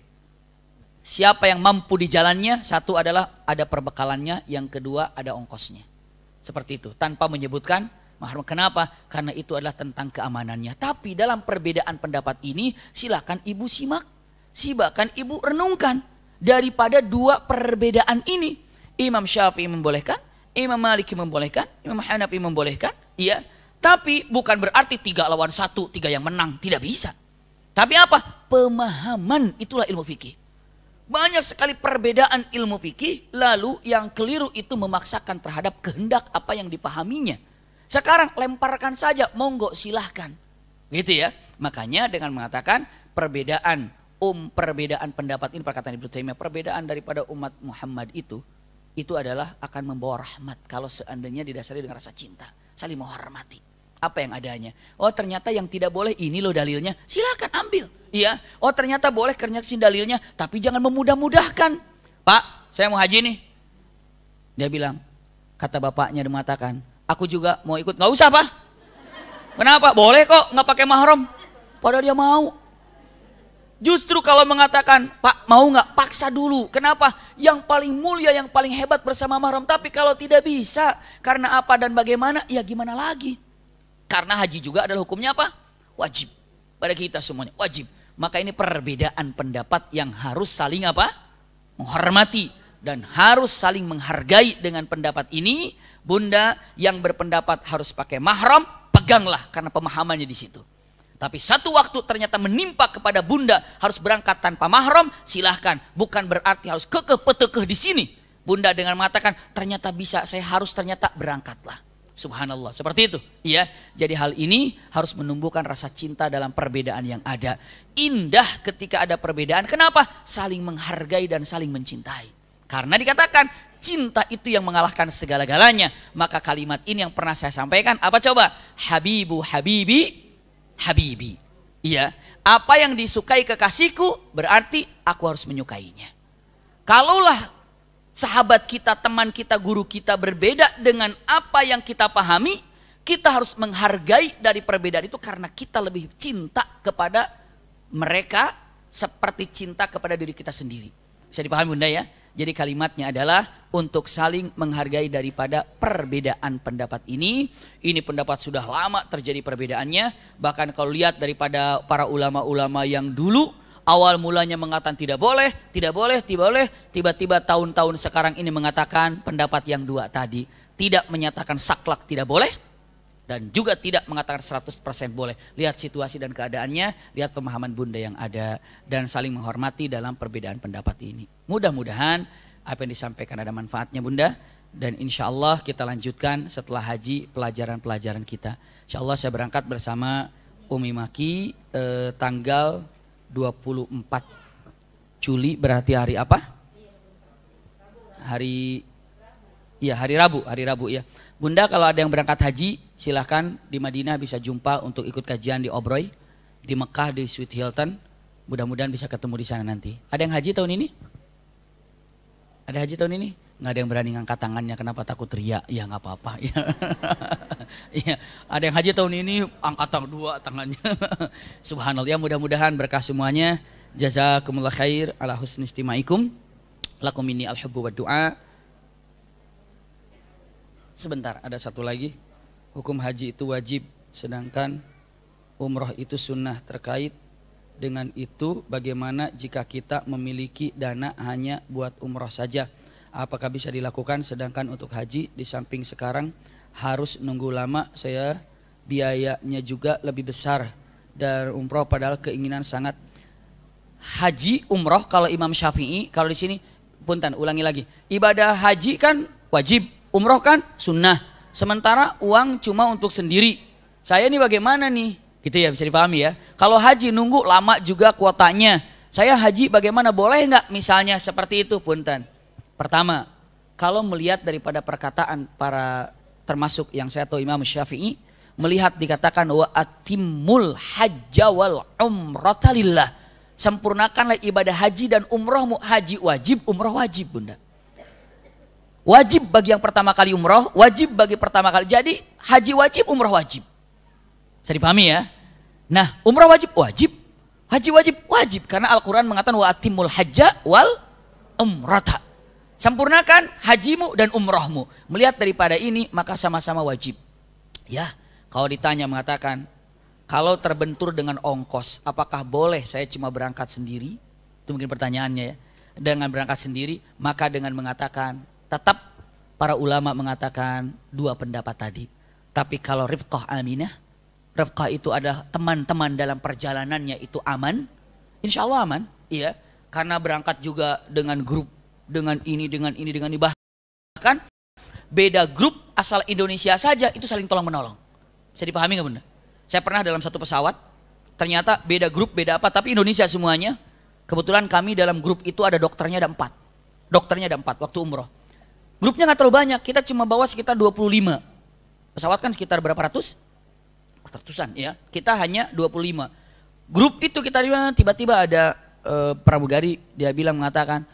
Speaker 1: Siapa yang mampu di jalannya, satu adalah ada perbekalannya, yang kedua ada ongkosnya. Seperti itu, tanpa menyebutkan mahram. Kenapa? Karena itu adalah tentang keamanannya. Tapi dalam perbedaan pendapat ini, silakan ibu silakan ibu renungkan. Daripada dua perbedaan ini, Imam Syafi'i membolehkan, Imam Maliki membolehkan, Imam Hanafi membolehkan. Iya, tapi bukan berarti 3 lawan 1, 3 yang menang. Tidak bisa. Tapi apa? Pemahaman, itulah ilmu fikih. Banyak sekali perbedaan ilmu fikih, lalu yang keliru itu memaksakan terhadap kehendak apa yang dipahaminya. Sekarang lemparkan saja, monggo silahkan. Gitu ya. Makanya dengan mengatakan perbedaan pendapat ini, perkataan Ibnu Taimiyah, perbedaan daripada umat Muhammad itu adalah akan membawa rahmat kalau seandainya didasari dengan rasa cinta, saling menghormati apa yang adanya. Oh ternyata yang tidak boleh ini loh dalilnya, silakan ambil. Iya. Oh ternyata boleh kerja sini dalilnya, tapi jangan memudah-mudahkan. Pak, saya mau haji nih. Dia bilang, kata bapaknya dia mengatakan, aku juga mau ikut. Nggak usah Pak. Kenapa? Boleh kok, nggak pakai mahram. Padahal dia mau. Justru kalau mengatakan, Pak mau nggak? Paksa dulu. Kenapa? Yang paling mulia, yang paling hebat bersama mahram. Tapi kalau tidak bisa, karena apa dan bagaimana, ya gimana lagi? Karena haji juga adalah hukumnya apa? Wajib. Pada kita semuanya, wajib. Maka ini perbedaan pendapat yang harus saling apa? Menghormati. Dan harus saling menghargai dengan pendapat ini. Bunda yang berpendapat harus pakai mahram, peganglah karena pemahamannya di situ. Tapi satu waktu ternyata menimpa kepada bunda harus berangkat tanpa mahram, silahkan. Bukan berarti harus kekeh-petekeh di sini. Bunda dengan mengatakan ternyata bisa, saya harus ternyata berangkatlah. Subhanallah, seperti itu. Iya, jadi hal ini harus menumbuhkan rasa cinta dalam perbedaan yang ada. Indah ketika ada perbedaan. Kenapa? Saling menghargai dan saling mencintai. Karena dikatakan cinta itu yang mengalahkan segala-galanya. Maka kalimat ini yang pernah saya sampaikan, apa coba? Habibu habibi habibi. Iya, apa yang disukai kekasihku berarti aku harus menyukainya. Kalaulah sahabat kita, teman kita, guru kita berbeda dengan apa yang kita pahami, kita harus menghargai dari perbedaan itu karena kita lebih cinta kepada mereka seperti cinta kepada diri kita sendiri. Bisa dipahami Bunda ya? Jadi kalimatnya adalah untuk saling menghargai daripada perbedaan pendapat ini. Ini pendapat sudah lama terjadi perbedaannya. Bahkan kalau lihat daripada para ulama-ulama yang dulu, awal mulanya mengatakan tidak boleh. Tiba-tiba tahun-tahun sekarang ini mengatakan pendapat yang dua tadi. Tidak menyatakan saklak tidak boleh. Dan juga tidak mengatakan 100% boleh. Lihat situasi dan keadaannya. Lihat pemahaman Bunda yang ada. Dan saling menghormati dalam perbedaan pendapat ini. Mudah-mudahan apa yang disampaikan ada manfaatnya Bunda. Dan insya Allah kita lanjutkan setelah haji pelajaran-pelajaran kita. Insya Allah saya berangkat bersama Umi Maki tanggal 24 Juli berarti hari apa? Hari Rabu ya. Bunda kalau ada yang berangkat haji silahkan di Madinah bisa jumpa untuk ikut kajian di Obroy, di Mekah di Sweet Hilton. Mudah-mudahan bisa ketemu di sana nanti. Ada yang haji tahun ini? Ada haji tahun ini? Nggak ada yang berani ngangkat tangannya, kenapa takut riya? Ya nggak apa-apa. Iya, ada yang haji tahun ini angkat dua tangannya. Subhanallah, ya mudah-mudahan berkah semuanya. Jazakumullah khair ala husni istimaikum. Lakum minni al-hubbu wa du'a. Sebentar, ada satu lagi. Hukum haji itu wajib, sedangkan umroh itu sunnah. Terkait dengan itu, bagaimana jika kita memiliki dana hanya buat umroh saja? Apakah bisa dilakukan? Sedangkan untuk haji di samping sekarang harus nunggu lama, saya biayanya juga lebih besar dari umroh, padahal keinginan sangat. Haji umroh kalau Imam Syafi'i, kalau di sini punten ulangi lagi, ibadah haji kan wajib, umroh kan sunnah. Sementara uang cuma untuk sendiri. Saya ini bagaimana nih? Gitu ya, bisa dipahami ya. Kalau haji nunggu lama juga kuotanya. Saya haji bagaimana, boleh nggak misalnya seperti itu? Punten. Pertama, kalau melihat daripada perkataan para, termasuk yang saya tahu Imam Syafi'i, melihat dikatakan wa atimul hajja wal umrata lillah, sempurnakanlah ibadah haji dan umrohmu. Haji wajib, umroh wajib bunda. Wajib bagi yang pertama kali umroh, wajib bagi pertama kali. Jadi haji wajib, umroh wajib. Bisa dipahami ya? Nah, umroh wajib, wajib. Haji wajib, wajib. Karena Al-Quran mengatakan wa atimul hajja wal umrata. Sempurnakan hajimu dan umrohmu. Melihat daripada ini maka sama-sama wajib. Ya, kalau ditanya mengatakan kalau terbentur dengan ongkos, apakah boleh saya cuma berangkat sendiri? Itu mungkin pertanyaannya ya. Dengan berangkat sendiri, maka dengan mengatakan, tetap para ulama mengatakan dua pendapat tadi. Tapi kalau rifqah aminah, rifqah itu ada teman-teman dalam perjalanannya itu aman, insya Allah aman. Iya, karena berangkat juga dengan grup, dengan ini. Bahkan beda grup asal Indonesia saja itu saling tolong menolong. Saya dipahami nggak bunda? Saya pernah dalam satu pesawat, ternyata beda grup, beda apa, tapi Indonesia semuanya. Kebetulan kami dalam grup itu ada dokternya ada 4. Dokternya ada 4 waktu umroh. Grupnya nggak terlalu banyak, kita cuma bawa sekitar 25. Pesawat kan sekitar berapa ratus? Ratusan ya, kita hanya 25. Grup itu kita tiba-tiba ada pramugari, dia bilang mengatakan,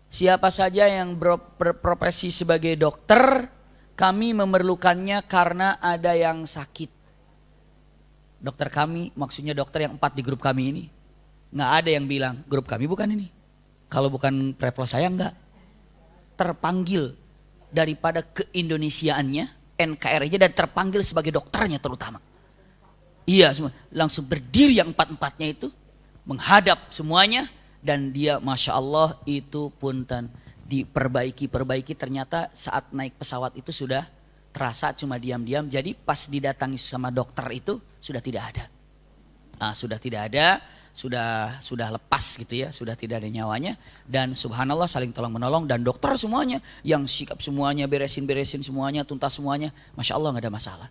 Speaker 1: siapa saja yang berprofesi sebagai dokter, kami memerlukannya karena ada yang sakit. Dokter kami, maksudnya dokter yang 4 di grup kami ini. Nggak ada yang bilang, grup kami bukan ini. Kalau bukan travel saya enggak. Terpanggil daripada keindonesiaannya, NKRI-nya, dan terpanggil sebagai dokternya terutama. Iya, semua langsung berdiri yang 4-4-nya itu, menghadap semuanya. Dan dia Masya Allah itu punten diperbaiki, ternyata saat naik pesawat itu sudah terasa cuma diam-diam. Jadi pas didatangi sama dokter itu sudah tidak ada. Nah, sudah tidak ada, sudah lepas gitu ya, sudah tidak ada nyawanya. Dan subhanallah saling tolong menolong, dan dokter semuanya yang sikap semuanya, beresin semuanya, tuntas semuanya. Masya Allah nggak ada masalah.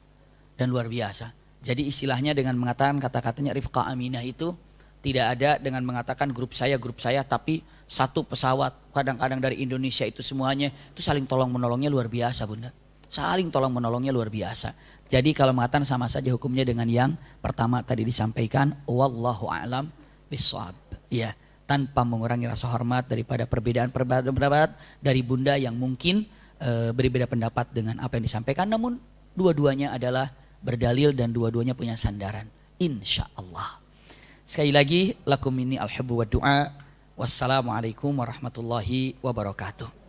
Speaker 1: Dan luar biasa. Jadi istilahnya dengan mengatakan kata-katanya rifqah aminah itu tidak ada dengan mengatakan grup saya, tapi satu pesawat kadang-kadang dari Indonesia itu semuanya itu saling tolong menolongnya luar biasa bunda. Saling tolong menolongnya luar biasa. Jadi kalau mengatakan sama saja hukumnya dengan yang pertama tadi disampaikan, wallahu a'lam bishawab. Ya, tanpa mengurangi rasa hormat daripada perbedaan pendapat dari bunda yang mungkin berbeda pendapat dengan apa yang disampaikan, namun dua-duanya adalah berdalil dan dua-duanya punya sandaran. Insya Allah. Sekali lagi, lakum minni al-hubbu wa du'a. Wassalamualaikum warahmatullahi wabarakatuh.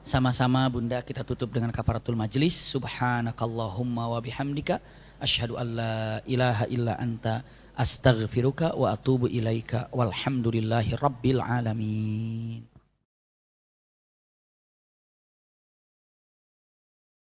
Speaker 1: Sama-sama bunda kita tutup dengan kafaratul majlis. Subhanakallahumma wa bihamdika asyhadu an la ilaha illa anta astaghfiruka wa atubu ilaika walhamdulillahi rabbil alamin.